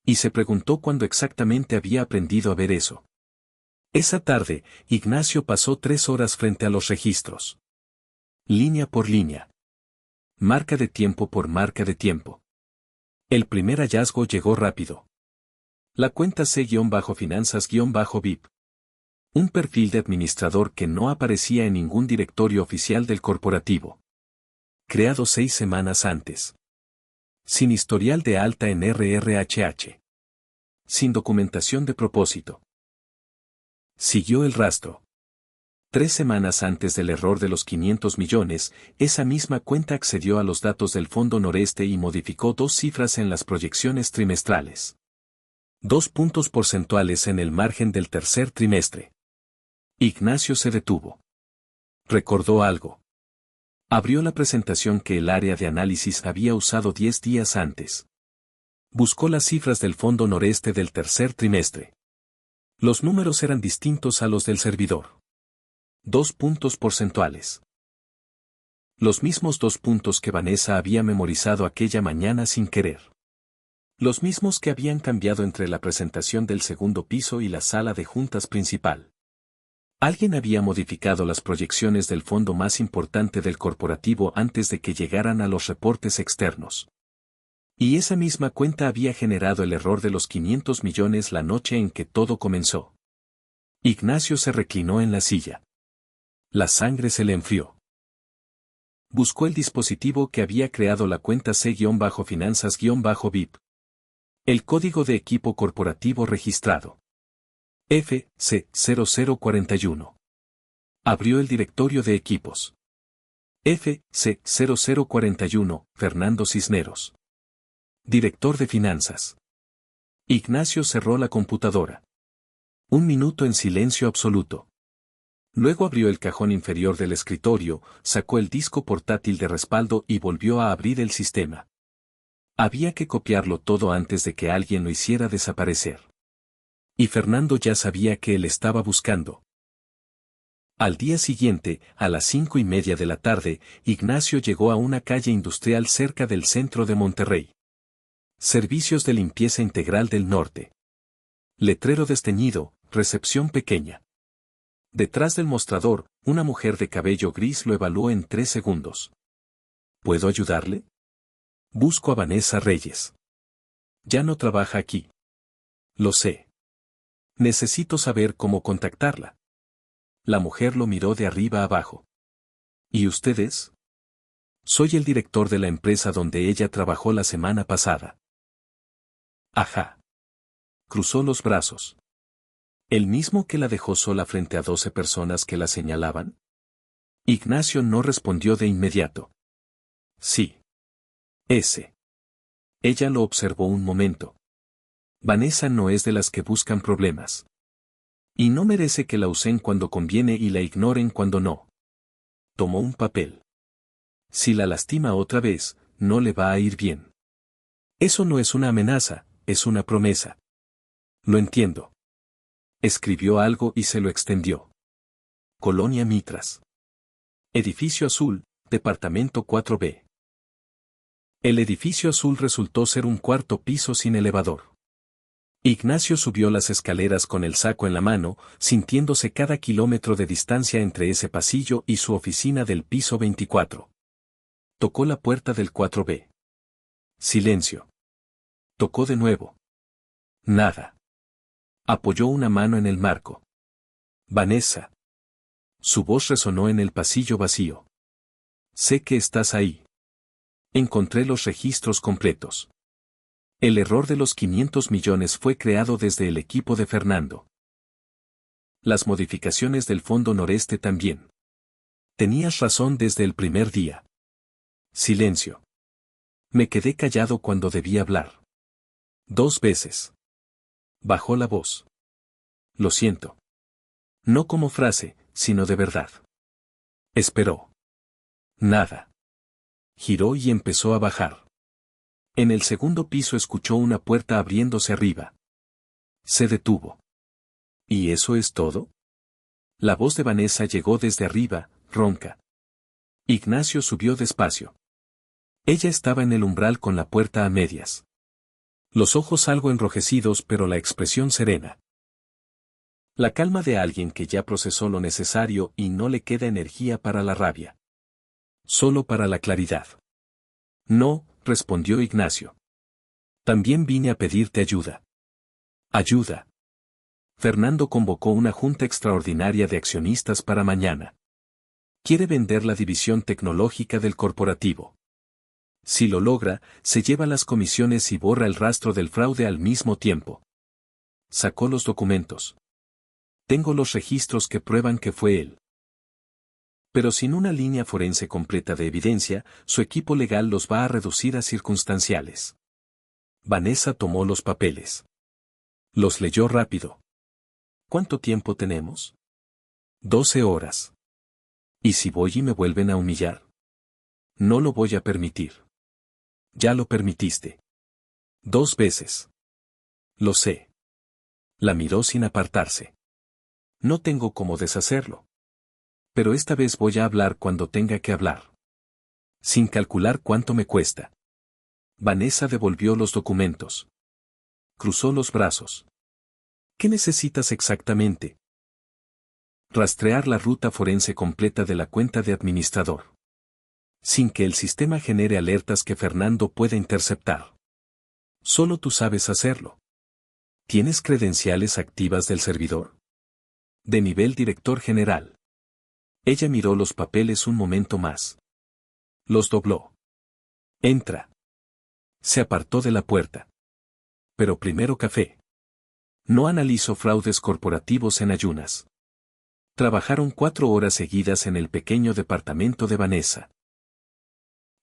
Y se preguntó cuándo exactamente había aprendido a ver eso. Esa tarde, Ignacio pasó 3 horas frente a los registros. Línea por línea. Marca de tiempo por marca de tiempo. El primer hallazgo llegó rápido. La cuenta C-Finanzas-VIP. Un perfil de administrador que no aparecía en ningún directorio oficial del corporativo. Creado 6 semanas antes. Sin historial de alta en RRHH. Sin documentación de propósito. Siguió el rastro. 3 semanas antes del error de los 500 millones, esa misma cuenta accedió a los datos del Fondo Noreste y modificó 2 cifras en las proyecciones trimestrales. 2 puntos porcentuales en el margen del tercer trimestre. Ignacio se detuvo. Recordó algo. Abrió la presentación que el área de análisis había usado 10 días antes. Buscó las cifras del Fondo Noreste del tercer trimestre. Los números eran distintos a los del servidor. 2 puntos porcentuales. Los mismos 2 puntos que Vanessa había memorizado aquella mañana sin querer. Los mismos que habían cambiado entre la presentación del segundo piso y la sala de juntas principal. Alguien había modificado las proyecciones del fondo más importante del corporativo antes de que llegaran a los reportes externos. Y esa misma cuenta había generado el error de los 500 millones la noche en que todo comenzó. Ignacio se reclinó en la silla. La sangre se le enfrió. Buscó el dispositivo que había creado la cuenta C-Finanzas-VIP. El código de equipo corporativo registrado. FC0041. Abrió el directorio de equipos. FC0041, Fernando Cisneros. Director de finanzas. Ignacio cerró la computadora. 1 minuto en silencio absoluto. Luego abrió el cajón inferior del escritorio, sacó el disco portátil de respaldo y volvió a abrir el sistema. Había que copiarlo todo antes de que alguien lo hiciera desaparecer. Y Fernando ya sabía que él estaba buscando. Al día siguiente, a las 5:30 de la tarde, Ignacio llegó a una calle industrial cerca del centro de Monterrey. Servicios de limpieza integral del norte. Letrero desteñido, recepción pequeña. Detrás del mostrador, una mujer de cabello gris lo evaluó en 3 segundos. ¿Puedo ayudarle? Busco a Vanessa Reyes. Ya no trabaja aquí. Lo sé. Necesito saber cómo contactarla. La mujer lo miró de arriba abajo. ¿Y ustedes? Soy el director de la empresa donde ella trabajó la semana pasada. Ajá. Cruzó los brazos. ¿El mismo que la dejó sola frente a 12 personas que la señalaban? Ignacio no respondió de inmediato. Sí. Ese. Ella lo observó un momento. Vanessa no es de las que buscan problemas. Y no merece que la usen cuando conviene y la ignoren cuando no. Tomó un papel. Si la lastima otra vez, no le va a ir bien. Eso no es una amenaza, es una promesa. Lo entiendo. Escribió algo y se lo extendió. Colonia Mitras. Edificio Azul, Departamento 4B. El edificio azul resultó ser un 4º piso sin elevador. Ignacio subió las escaleras con el saco en la mano, sintiéndose cada kilómetro de distancia entre ese pasillo y su oficina del piso 24. Tocó la puerta del 4B. Silencio. Tocó de nuevo. Nada. Apoyó una mano en el marco. Vanessa. Su voz resonó en el pasillo vacío. Sé que estás ahí. Encontré los registros completos. El error de los 500 millones fue creado desde el equipo de Fernando. Las modificaciones del Fondo Noreste también. Tenías razón desde el primer día. Silencio. Me quedé callado cuando debí hablar. 2 veces. Bajó la voz. Lo siento. No como frase, sino de verdad. Esperó. Nada. Giró y empezó a bajar. En el segundo piso escuchó una puerta abriéndose arriba. Se detuvo. ¿Y eso es todo? La voz de Vanessa llegó desde arriba, ronca. Ignacio subió despacio. Ella estaba en el umbral con la puerta a medias. Los ojos algo enrojecidos pero la expresión serena. La calma de alguien que ya procesó lo necesario y no le queda energía para la rabia. Solo para la claridad. No, respondió Ignacio. También vine a pedirte ayuda. Ayuda. Fernando convocó una junta extraordinaria de accionistas para mañana. Quiere vender la división tecnológica del corporativo. Si lo logra, se lleva las comisiones y borra el rastro del fraude al mismo tiempo. Sacó los documentos. Tengo los registros que prueban que fue él. Pero sin una línea forense completa de evidencia, su equipo legal los va a reducir a circunstanciales. Vanessa tomó los papeles. Los leyó rápido. ¿Cuánto tiempo tenemos? 12 horas. ¿Y si voy y me vuelven a humillar? No lo voy a permitir. Ya lo permitiste. 2 veces. Lo sé. La miró sin apartarse. No tengo cómo deshacerlo. Pero esta vez voy a hablar cuando tenga que hablar. Sin calcular cuánto me cuesta. Vanessa devolvió los documentos. Cruzó los brazos. ¿Qué necesitas exactamente? Rastrear la ruta forense completa de la cuenta de administrador. Sin que el sistema genere alertas que Fernando pueda interceptar. Solo tú sabes hacerlo. ¿Tienes credenciales activas del servidor? De nivel director general. Ella miró los papeles un momento más. Los dobló. Entra. Se apartó de la puerta. Pero primero café. No analizó fraudes corporativos en ayunas. Trabajaron 4 horas seguidas en el pequeño departamento de Vanessa.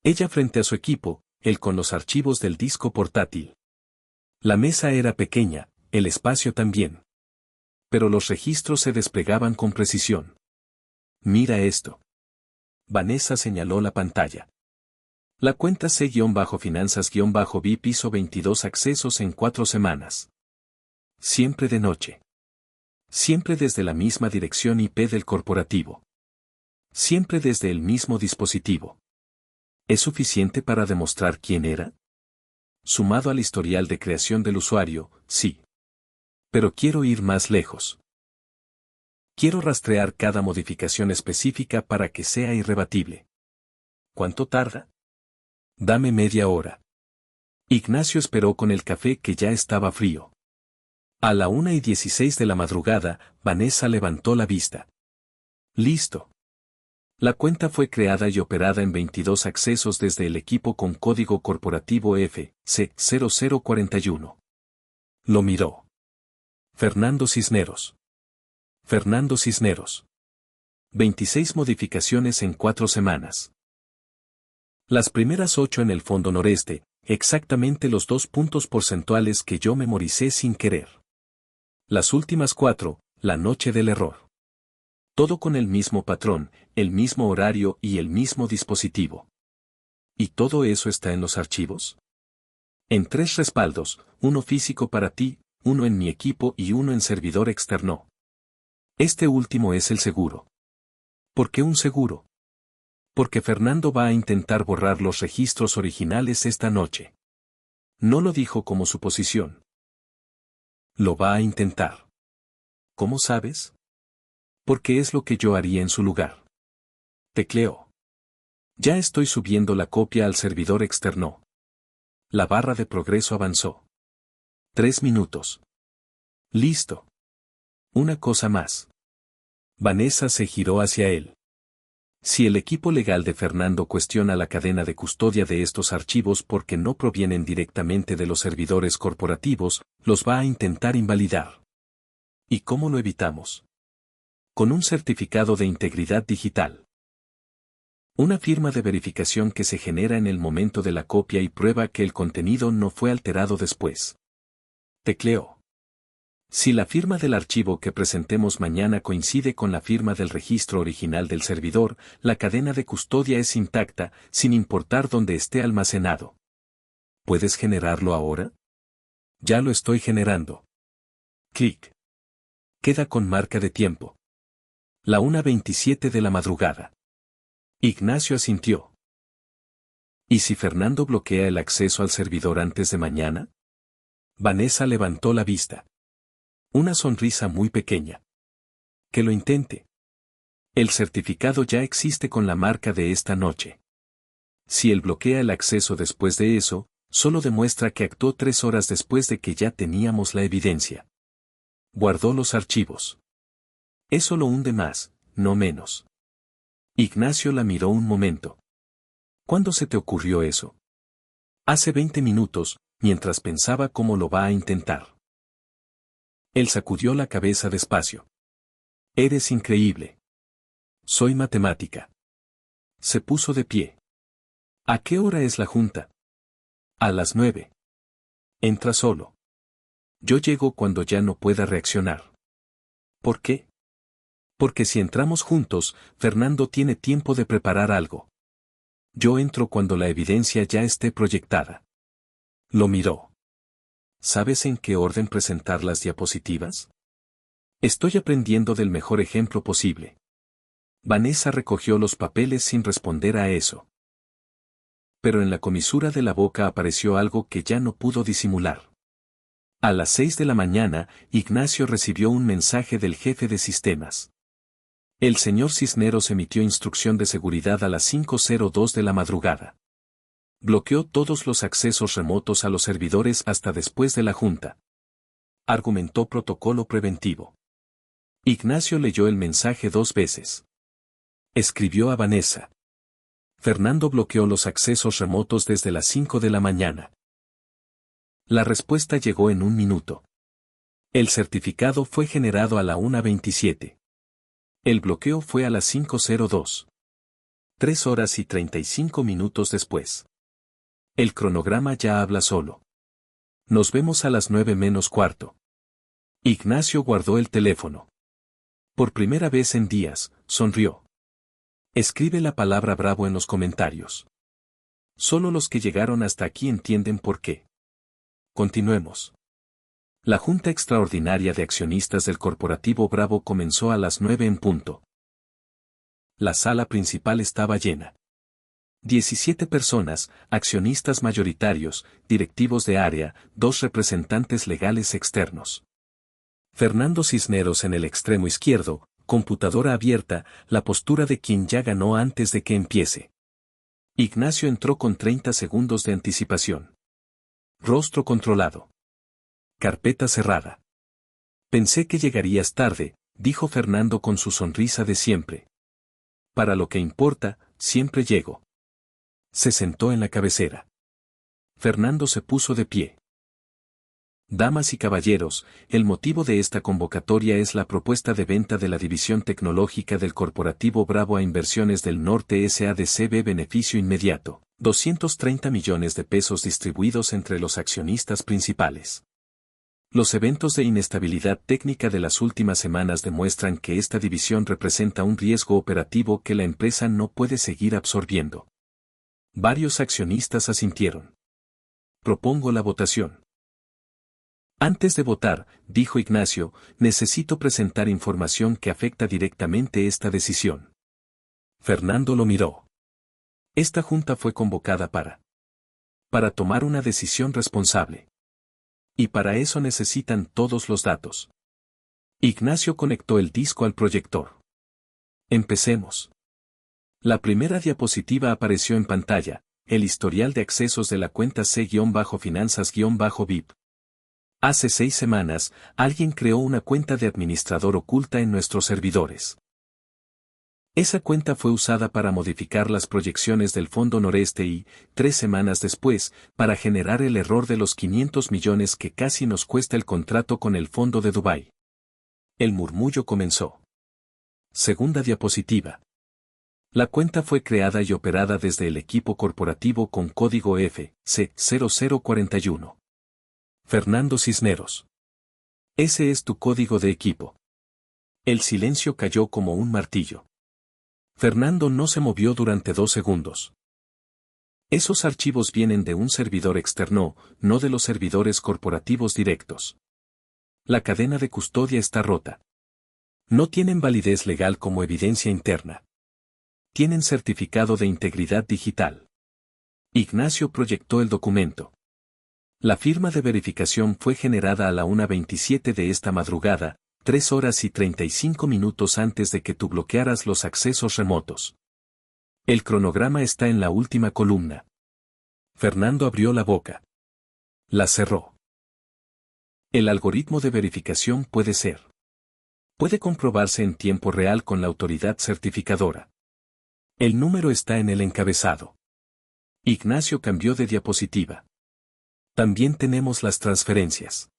Ella frente a su equipo, él con los archivos del disco portátil. La mesa era pequeña, el espacio también. Pero los registros se desplegaban con precisión. Mira esto. Vanessa señaló la pantalla. La cuenta C-Finanzas-B hizo 22 accesos en 4 semanas. Siempre de noche. Siempre desde la misma dirección IP del corporativo. Siempre desde el mismo dispositivo. ¿Es suficiente para demostrar quién era? Sumado al historial de creación del usuario, sí. Pero quiero ir más lejos. Quiero rastrear cada modificación específica para que sea irrebatible. ¿Cuánto tarda? Dame media hora. Ignacio esperó con el café que ya estaba frío. A la 1:16 de la madrugada, Vanessa levantó la vista. Listo. La cuenta fue creada y operada en 22 accesos desde el equipo con código corporativo FC0041. Lo miró. Fernando Cisneros. Fernando Cisneros. 26 modificaciones en 4 semanas. Las primeras 8 en el fondo noreste, exactamente los 2 puntos porcentuales que yo memoricé sin querer. Las últimas 4, la noche del error. Todo con el mismo patrón, el mismo horario y el mismo dispositivo. ¿Y todo eso está en los archivos? En 3 respaldos, uno físico para ti, uno en mi equipo y uno en servidor externo. Este último es el seguro. ¿Por qué un seguro? Porque Fernando va a intentar borrar los registros originales esta noche. No lo dijo como suposición. Lo va a intentar. ¿Cómo sabes? Porque es lo que yo haría en su lugar. Tecleó. Ya estoy subiendo la copia al servidor externo. La barra de progreso avanzó. 3 minutos. Listo. Una cosa más. Vanessa se giró hacia él. Si el equipo legal de Fernando cuestiona la cadena de custodia de estos archivos porque no provienen directamente de los servidores corporativos, los va a intentar invalidar. ¿Y cómo lo evitamos? Con un certificado de integridad digital. Una firma de verificación que se genera en el momento de la copia y prueba que el contenido no fue alterado después. Tecleó. Si la firma del archivo que presentemos mañana coincide con la firma del registro original del servidor, la cadena de custodia es intacta, sin importar dónde esté almacenado. ¿Puedes generarlo ahora? Ya lo estoy generando. Clic. Queda con marca de tiempo. La 1:27 de la madrugada. Ignacio asintió. ¿Y si Fernando bloquea el acceso al servidor antes de mañana? Vanessa levantó la vista. Una sonrisa muy pequeña. Que lo intente. El certificado ya existe con la marca de esta noche. Si él bloquea el acceso después de eso, solo demuestra que actuó 3 horas después de que ya teníamos la evidencia. Guardó los archivos. Eso lo hunde más, no menos. Ignacio la miró un momento. ¿Cuándo se te ocurrió eso? Hace 20 minutos, mientras pensaba cómo lo va a intentar. Él sacudió la cabeza despacio. Eres increíble. Soy matemática. Se puso de pie. ¿A qué hora es la junta? A las 9. Entra solo. Yo llego cuando ya no pueda reaccionar. ¿Por qué? Porque si entramos juntos, Fernando tiene tiempo de preparar algo. Yo entro cuando la evidencia ya esté proyectada. Lo miró. ¿Sabes en qué orden presentar las diapositivas? Estoy aprendiendo del mejor ejemplo posible. Vanessa recogió los papeles sin responder a eso. Pero en la comisura de la boca apareció algo que ya no pudo disimular. A las 6 de la mañana, Ignacio recibió un mensaje del jefe de sistemas. El señor Cisneros emitió instrucción de seguridad a las 5:02 de la madrugada. Bloqueó todos los accesos remotos a los servidores hasta después de la junta. Argumentó protocolo preventivo. Ignacio leyó el mensaje 2 veces. Escribió a Vanessa. Fernando bloqueó los accesos remotos desde las 5 de la mañana. La respuesta llegó en 1 minuto. El certificado fue generado a la 1:27. El bloqueo fue a las 5:02. 3 horas y 35 minutos después. El cronograma ya habla solo. Nos vemos a las 9 menos cuarto. Ignacio guardó el teléfono. Por primera vez en días, sonrió. Escribe la palabra bravo en los comentarios. Solo los que llegaron hasta aquí entienden por qué. Continuemos. La Junta Extraordinaria de Accionistas del Corporativo Bravo comenzó a las 9 en punto. La sala principal estaba llena. 17 personas, accionistas mayoritarios, directivos de área, 2 representantes legales externos. Fernando Cisneros en el extremo izquierdo, computadora abierta, la postura de quien ya ganó antes de que empiece. Ignacio entró con 30 segundos de anticipación. Rostro controlado. Carpeta cerrada. Pensé que llegarías tarde, dijo Fernando con su sonrisa de siempre. Para lo que importa, siempre llego. Se sentó en la cabecera. Fernando se puso de pie. Damas y caballeros, el motivo de esta convocatoria es la propuesta de venta de la división tecnológica del Corporativo Bravo a Inversiones del Norte SADCB beneficio inmediato, 230 millones de pesos distribuidos entre los accionistas principales. Los eventos de inestabilidad técnica de las últimas semanas demuestran que esta división representa un riesgo operativo que la empresa no puede seguir absorbiendo. Varios accionistas asintieron. Propongo la votación. Antes de votar, dijo Ignacio, necesito presentar información que afecta directamente esta decisión. Fernando lo miró. Esta junta fue convocada para tomar una decisión responsable. Y para eso necesitan todos los datos. Ignacio conectó el disco al proyector. Empecemos. La primera diapositiva apareció en pantalla, el historial de accesos de la cuenta C-Finanzas-VIP. Hace 6 semanas, alguien creó una cuenta de administrador oculta en nuestros servidores. Esa cuenta fue usada para modificar las proyecciones del Fondo Noreste y, 3 semanas después, para generar el error de los 500 millones que casi nos cuesta el contrato con el Fondo de Dubái. El murmullo comenzó. Segunda diapositiva. La cuenta fue creada y operada desde el equipo corporativo con código FC0041. Fernando Cisneros. Ese es tu código de equipo. El silencio cayó como un martillo. Fernando no se movió durante 2 segundos. Esos archivos vienen de un servidor externo, no de los servidores corporativos directos. La cadena de custodia está rota. No tienen validez legal como evidencia interna. Tienen certificado de integridad digital. Ignacio proyectó el documento. La firma de verificación fue generada a la 1:27 de esta madrugada, 3 horas y 35 minutos antes de que tú bloquearas los accesos remotos. El cronograma está en la última columna. Fernando abrió la boca. La cerró. El algoritmo de verificación puede comprobarse en tiempo real con la autoridad certificadora. El número está en el encabezado. Ignacio cambió de diapositiva. También tenemos las transferencias.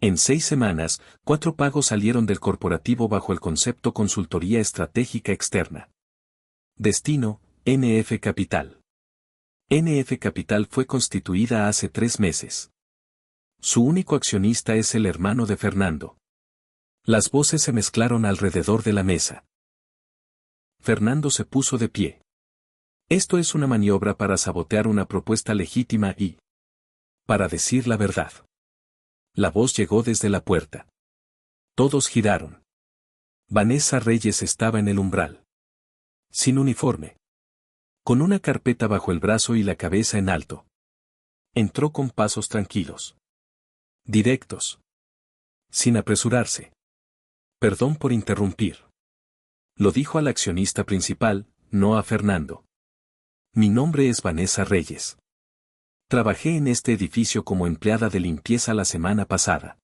En 6 semanas, 4 pagos salieron del corporativo bajo el concepto Consultoría Estratégica Externa. Destino, NF Capital. NF Capital fue constituida hace 3 meses. Su único accionista es el hermano de Fernando. Las voces se mezclaron alrededor de la mesa. Fernando se puso de pie. Esto es una maniobra para sabotear una propuesta legítima y, para decir la verdad. La voz llegó desde la puerta. Todos giraron. Vanessa Reyes estaba en el umbral. Sin uniforme. Con una carpeta bajo el brazo y la cabeza en alto. Entró con pasos tranquilos. Directos. Sin apresurarse. Perdón por interrumpir. Lo dijo al accionista principal, no a Fernando. Mi nombre es Vanessa Reyes. Trabajé en este edificio como empleada de limpieza la semana pasada.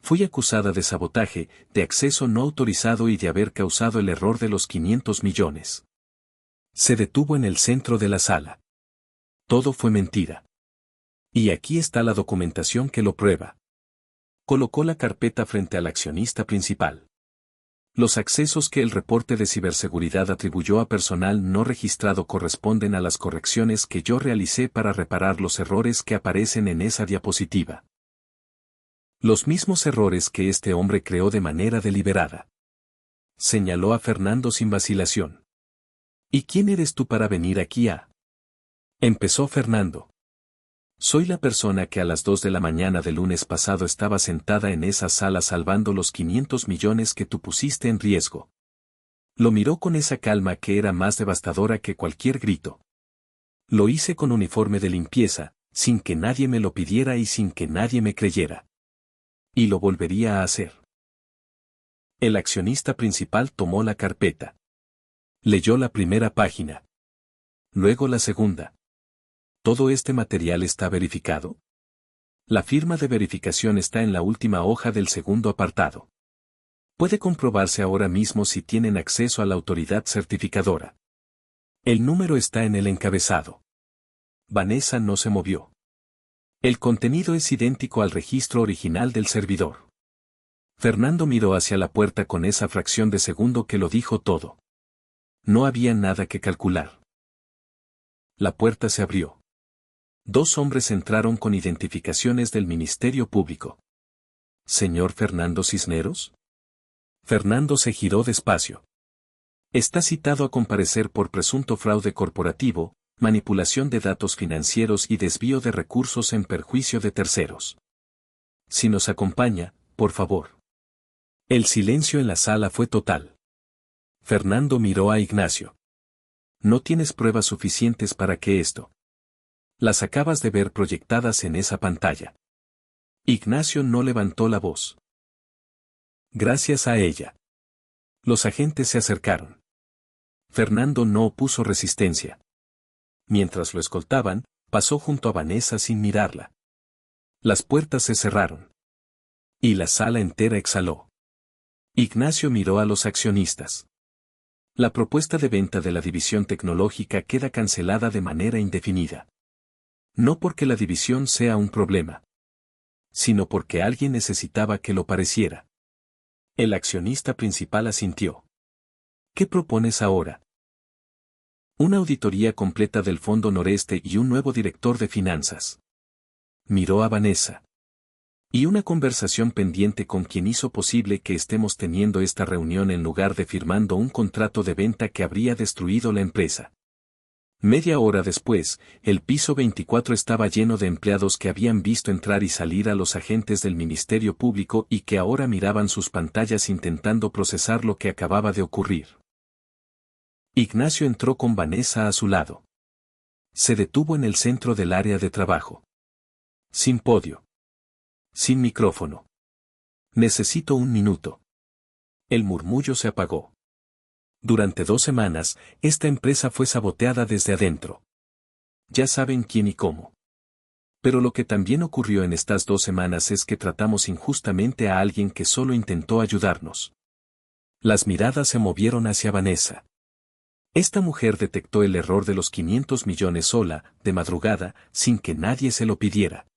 Fui acusada de sabotaje, de acceso no autorizado y de haber causado el error de los 500 millones. Se detuvo en el centro de la sala. Todo fue mentira. Y aquí está la documentación que lo prueba. Colocó la carpeta frente al accionista principal. Los accesos que el reporte de ciberseguridad atribuyó a personal no registrado corresponden a las correcciones que yo realicé para reparar los errores que aparecen en esa diapositiva. Los mismos errores que este hombre creó de manera deliberada. Señaló a Fernando sin vacilación. ¿Y quién eres tú para venir aquí a? Empezó Fernando. Soy la persona que a las 2 de la mañana del lunes pasado estaba sentada en esa sala salvando los 500 millones que tú pusiste en riesgo. Lo miró con esa calma que era más devastadora que cualquier grito. Lo hice con uniforme de limpieza, sin que nadie me lo pidiera y sin que nadie me creyera. Y lo volvería a hacer. El accionista principal tomó la carpeta. Leyó la primera página. Luego la segunda. ¿Todo este material está verificado? La firma de verificación está en la última hoja del segundo apartado. Puede comprobarse ahora mismo si tienen acceso a la autoridad certificadora. El número está en el encabezado. Vanessa no se movió. El contenido es idéntico al registro original del servidor. Fernando miró hacia la puerta con esa fracción de segundo que lo dijo todo. No había nada que calcular. La puerta se abrió. 2 hombres entraron con identificaciones del Ministerio Público. ¿Señor Fernando Cisneros? Fernando se giró despacio. Está citado a comparecer por presunto fraude corporativo, manipulación de datos financieros y desvío de recursos en perjuicio de terceros. Si nos acompaña, por favor. El silencio en la sala fue total. Fernando miró a Ignacio. No tienes pruebas suficientes para que esto. Las acabas de ver proyectadas en esa pantalla. Ignacio no levantó la voz. Gracias a ella. Los agentes se acercaron. Fernando no opuso resistencia. Mientras lo escoltaban, pasó junto a Vanessa sin mirarla. Las puertas se cerraron. Y la sala entera exhaló. Ignacio miró a los accionistas. La propuesta de venta de la división tecnológica queda cancelada de manera indefinida. No porque la división sea un problema, sino porque alguien necesitaba que lo pareciera. El accionista principal asintió. ¿Qué propones ahora? Una auditoría completa del Fondo Noreste y un nuevo director de finanzas. Miró a Vanessa. Y una conversación pendiente con quien hizo posible que estemos teniendo esta reunión en lugar de firmando un contrato de venta que habría destruido la empresa. Media hora después, el piso 24 estaba lleno de empleados que habían visto entrar y salir a los agentes del Ministerio Público y que ahora miraban sus pantallas intentando procesar lo que acababa de ocurrir. Ignacio entró con Vanessa a su lado. Se detuvo en el centro del área de trabajo. Sin podio. Sin micrófono. Necesito un minuto. El murmullo se apagó. Durante 2 semanas, esta empresa fue saboteada desde adentro. Ya saben quién y cómo. Pero lo que también ocurrió en estas 2 semanas es que tratamos injustamente a alguien que solo intentó ayudarnos. Las miradas se movieron hacia Vanessa. Esta mujer detectó el error de los 500 millones sola, de madrugada, sin que nadie se lo pidiera.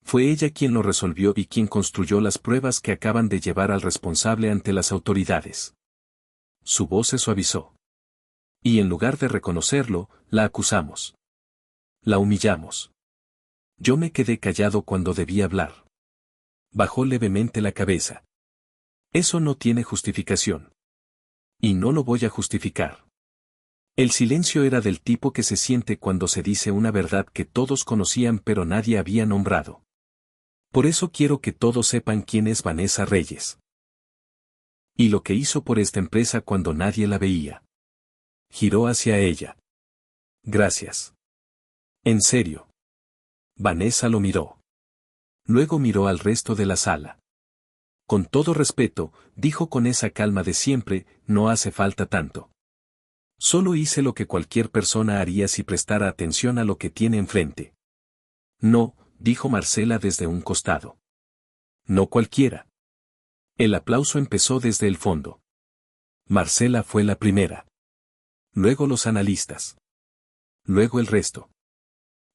Fue ella quien lo resolvió y quien construyó las pruebas que acaban de llevar al responsable ante las autoridades. Su voz se suavizó. Y en lugar de reconocerlo, la acusamos. La humillamos. Yo me quedé callado cuando debí hablar. Bajó levemente la cabeza. Eso no tiene justificación. Y no lo voy a justificar. El silencio era del tipo que se siente cuando se dice una verdad que todos conocían pero nadie había nombrado. Por eso quiero que todos sepan quién es Vanessa Reyes. Y lo que hizo por esta empresa cuando nadie la veía. Giró hacia ella. Gracias. En serio. Vanessa lo miró. Luego miró al resto de la sala. Con todo respeto, dijo con esa calma de siempre, no hace falta tanto. Solo hice lo que cualquier persona haría si prestara atención a lo que tiene enfrente. No, dijo Marcela desde un costado. No cualquiera. El aplauso empezó desde el fondo. Marcela fue la primera. Luego los analistas. Luego el resto.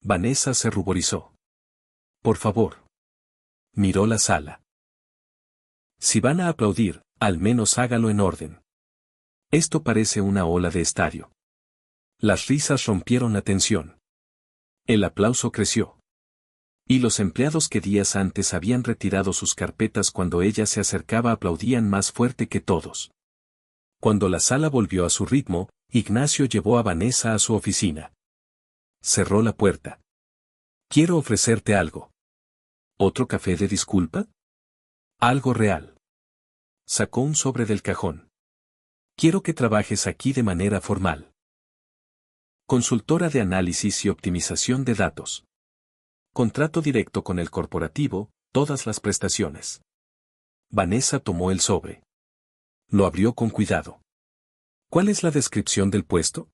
Vanessa se ruborizó. Por favor. Miró la sala. Si van a aplaudir, al menos hágalo en orden. Esto parece una ola de estadio. Las risas rompieron la tensión. El aplauso creció. Y los empleados que días antes habían retirado sus carpetas cuando ella se acercaba aplaudían más fuerte que todos. Cuando la sala volvió a su ritmo, Ignacio llevó a Vanessa a su oficina. Cerró la puerta. Quiero ofrecerte algo. ¿Otro café de disculpa? Algo real. Sacó un sobre del cajón. Quiero que trabajes aquí de manera formal. Consultora de análisis y optimización de datos. Contrato directo con el corporativo, todas las prestaciones. Vanessa tomó el sobre. Lo abrió con cuidado. ¿Cuál es la descripción del puesto?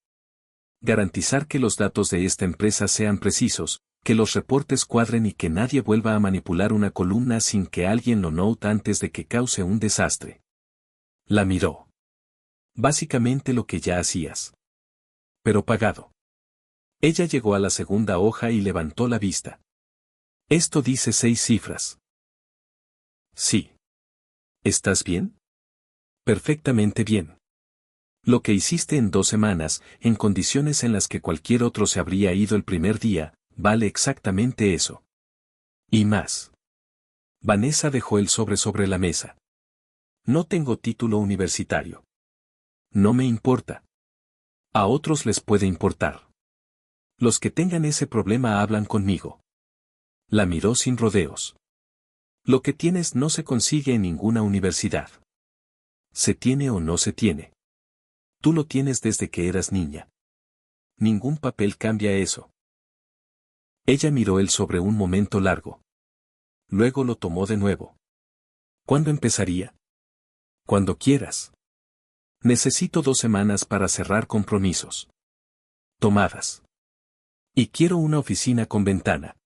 Garantizar que los datos de esta empresa sean precisos, que los reportes cuadren y que nadie vuelva a manipular una columna sin que alguien lo note antes de que cause un desastre. La miró. Básicamente lo que ya hacías. Pero pagado. Ella llegó a la segunda hoja y levantó la vista. Esto dice 6 cifras. Sí. ¿Estás bien? Perfectamente bien. Lo que hiciste en 2 semanas, en condiciones en las que cualquier otro se habría ido el primer día, vale exactamente eso. Y más. Vanessa dejó el sobre la mesa. No tengo título universitario. No me importa. A otros les puede importar. Los que tengan ese problema hablan conmigo. La miró sin rodeos. Lo que tienes no se consigue en ninguna universidad. Se tiene o no se tiene. Tú lo tienes desde que eras niña. Ningún papel cambia eso. Ella miró el sobre un momento largo. Luego lo tomó de nuevo. ¿Cuándo empezaría? Cuando quieras. Necesito 2 semanas para cerrar compromisos. Tomadas. Y quiero una oficina con ventana.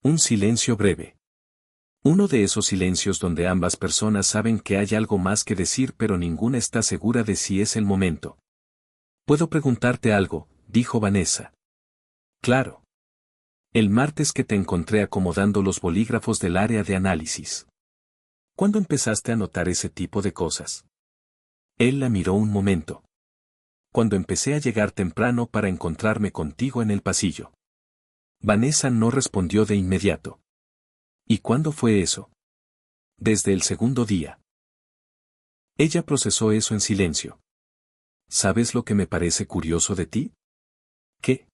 Un silencio breve. Uno de esos silencios donde ambas personas saben que hay algo más que decir pero ninguna está segura de si es el momento. ¿Puedo preguntarte algo?, dijo Vanessa. Claro. El martes que te encontré acomodando los bolígrafos del área de análisis. ¿Cuándo empezaste a notar ese tipo de cosas? Él la miró un momento. Cuando empecé a llegar temprano para encontrarme contigo en el pasillo. Vanessa no respondió de inmediato. ¿Y cuándo fue eso? Desde el segundo día. Ella procesó eso en silencio. ¿Sabes lo que me parece curioso de ti? ¿Qué?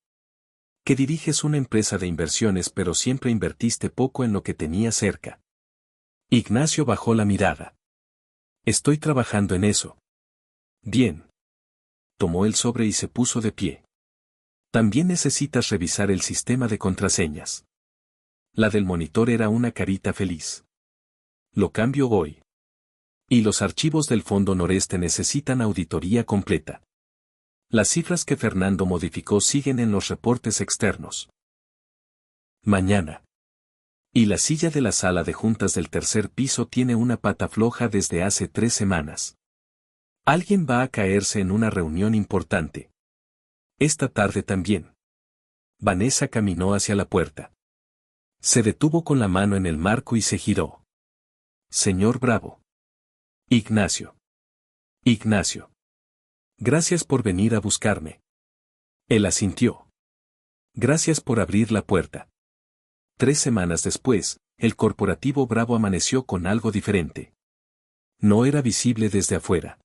Que diriges una empresa de inversiones pero siempre invertiste poco en lo que tenía cerca. Ignacio bajó la mirada. Estoy trabajando en eso. Bien. Tomó el sobre y se puso de pie. También necesitas revisar el sistema de contraseñas. La del monitor era una carita feliz. Lo cambio hoy. Y los archivos del Fondo Noreste necesitan auditoría completa. Las cifras que Fernando modificó siguen en los reportes externos. Mañana. Y la silla de la sala de juntas del tercer piso tiene una pata floja desde hace 3 semanas. Alguien va a caerse en una reunión importante. Esta tarde también. Vanessa caminó hacia la puerta. Se detuvo con la mano en el marco y se giró. Señor Bravo. Ignacio. Ignacio. Gracias por venir a buscarme. Él asintió. Gracias por abrir la puerta. 3 semanas después, el corporativo Bravo amaneció con algo diferente. No era visible desde afuera.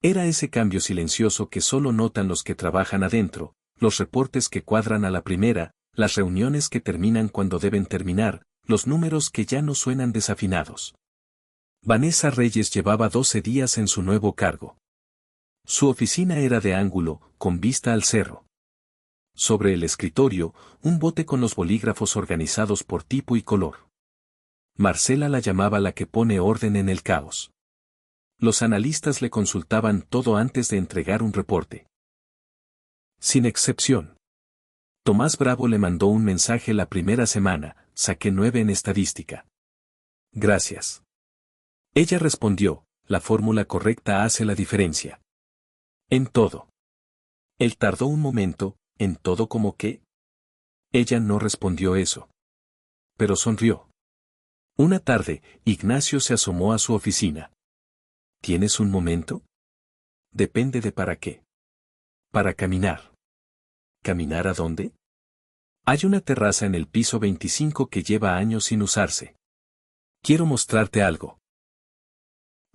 Era ese cambio silencioso que solo notan los que trabajan adentro, los reportes que cuadran a la primera, las reuniones que terminan cuando deben terminar, los números que ya no suenan desafinados. Vanessa Reyes llevaba 12 días en su nuevo cargo. Su oficina era de ángulo, con vista al cerro. Sobre el escritorio, un bote con los bolígrafos organizados por tipo y color. Marcela la llamaba la que pone orden en el caos. Los analistas le consultaban todo antes de entregar un reporte. Sin excepción. Tomás Bravo le mandó un mensaje la primera semana: saqué 9 en estadística. Gracias. Ella respondió: la fórmula correcta hace la diferencia. En todo. Él tardó un momento: ¿en todo como qué? Ella no respondió eso. Pero sonrió. Una tarde, Ignacio se asomó a su oficina. ¿Tienes un momento? Depende de para qué. Para caminar. ¿Caminar a dónde? Hay una terraza en el piso 25 que lleva años sin usarse. Quiero mostrarte algo.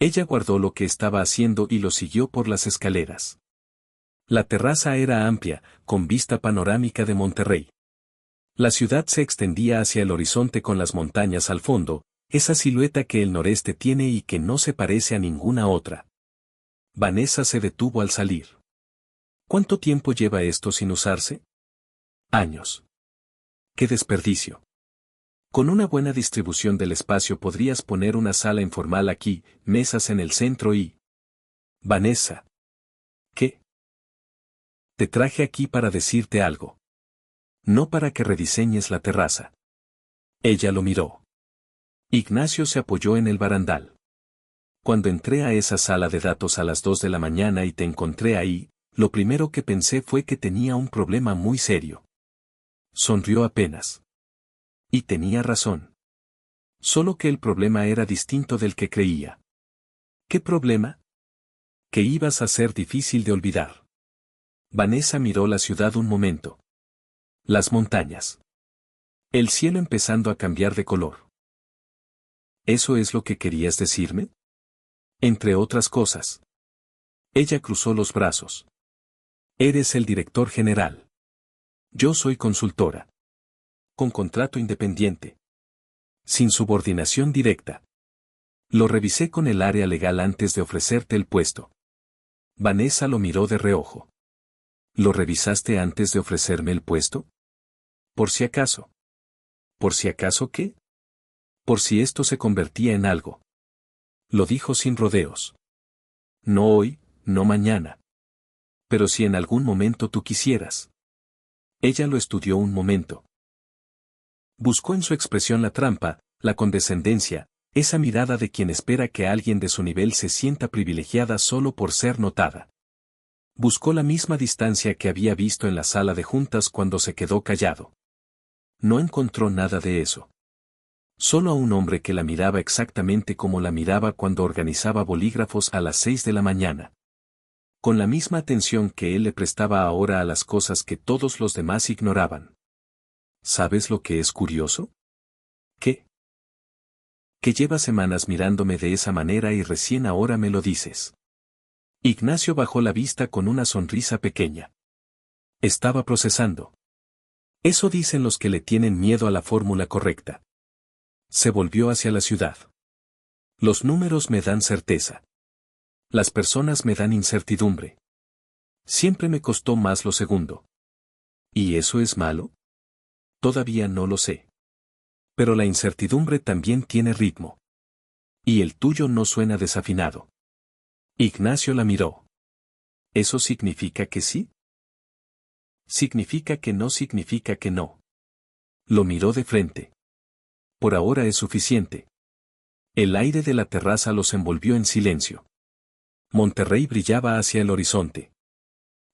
Ella guardó lo que estaba haciendo y lo siguió por las escaleras. La terraza era amplia, con vista panorámica de Monterrey. La ciudad se extendía hacia el horizonte con las montañas al fondo, esa silueta que el noreste tiene y que no se parece a ninguna otra. Vanessa se detuvo al salir. ¿Cuánto tiempo lleva esto sin usarse? Años. ¡Qué desperdicio! Con una buena distribución del espacio podrías poner una sala informal aquí, mesas en el centro y... Vanessa. ¿Qué? Te traje aquí para decirte algo. No para que rediseñes la terraza. Ella lo miró. Ignacio se apoyó en el barandal. Cuando entré a esa sala de datos a las 2 de la mañana y te encontré ahí, lo primero que pensé fue que tenía un problema muy serio. Sonrió apenas. Y tenía razón. Solo que el problema era distinto del que creía. ¿Qué problema? Que ibas a ser difícil de olvidar. Vanessa miró la ciudad un momento. Las montañas. El cielo empezando a cambiar de color. ¿Eso es lo que querías decirme? Entre otras cosas. Ella cruzó los brazos. Eres el director general. Yo soy consultora. Con contrato independiente. Sin subordinación directa. Lo revisé con el área legal antes de ofrecerte el puesto. Vanessa lo miró de reojo. ¿Lo revisaste antes de ofrecerme el puesto? Por si acaso. ¿Por si acaso qué? Por si esto se convertía en algo. Lo dijo sin rodeos. No hoy, no mañana. Pero si en algún momento tú quisieras. Ella lo estudió un momento. Buscó en su expresión la trampa, la condescendencia, esa mirada de quien espera que alguien de su nivel se sienta privilegiada solo por ser notada. Buscó la misma distancia que había visto en la sala de juntas cuando se quedó callado. No encontró nada de eso. Solo a un hombre que la miraba exactamente como la miraba cuando organizaba bolígrafos a las 6 de la mañana. Con la misma atención que él le prestaba ahora a las cosas que todos los demás ignoraban. ¿Sabes lo que es curioso? ¿Qué? Que lleva semanas mirándome de esa manera y recién ahora me lo dices. Ignacio bajó la vista con una sonrisa pequeña. Estaba procesando. Eso dicen los que le tienen miedo a la fórmula correcta. Se volvió hacia la ciudad. Los números me dan certeza. Las personas me dan incertidumbre. Siempre me costó más lo segundo. ¿Y eso es malo? Todavía no lo sé. Pero la incertidumbre también tiene ritmo. Y el tuyo no suena desafinado. Ignacio la miró. ¿Eso significa que sí? Significa que no significa que no. Lo miró de frente. Por ahora es suficiente. El aire de la terraza los envolvió en silencio. Monterrey brillaba hacia el horizonte.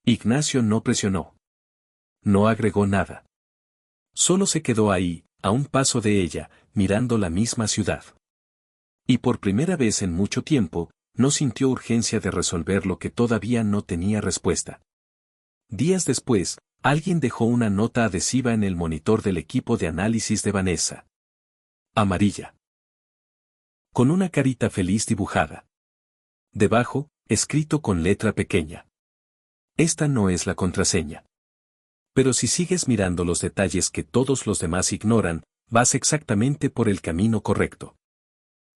Ignacio no presionó. No agregó nada. Solo se quedó ahí, a un paso de ella, mirando la misma ciudad. Y por primera vez en mucho tiempo, no sintió urgencia de resolver lo que todavía no tenía respuesta. Días después, alguien dejó una nota adhesiva en el monitor del equipo de análisis de Vanessa. Amarilla. Con una carita feliz dibujada. Debajo, escrito con letra pequeña. Esta no es la contraseña. Pero si sigues mirando los detalles que todos los demás ignoran, vas exactamente por el camino correcto.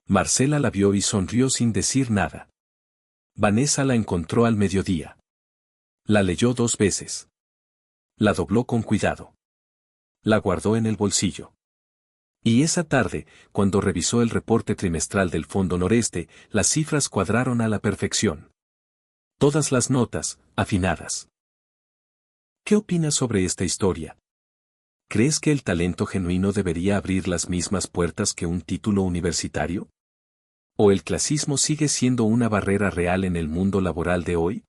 Marcela la vio y sonrió sin decir nada. Vanessa la encontró al mediodía. La leyó 2 veces. La dobló con cuidado. La guardó en el bolsillo. Y esa tarde, cuando revisó el reporte trimestral del Fondo Noreste, las cifras cuadraron a la perfección. Todas las notas, afinadas. ¿Qué opinas sobre esta historia? ¿Crees que el talento genuino debería abrir las mismas puertas que un título universitario? ¿O el clasismo sigue siendo una barrera real en el mundo laboral de hoy?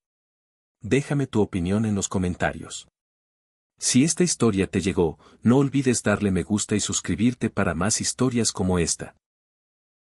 Déjame tu opinión en los comentarios. Si esta historia te llegó, no olvides darle me gusta y suscribirte para más historias como esta.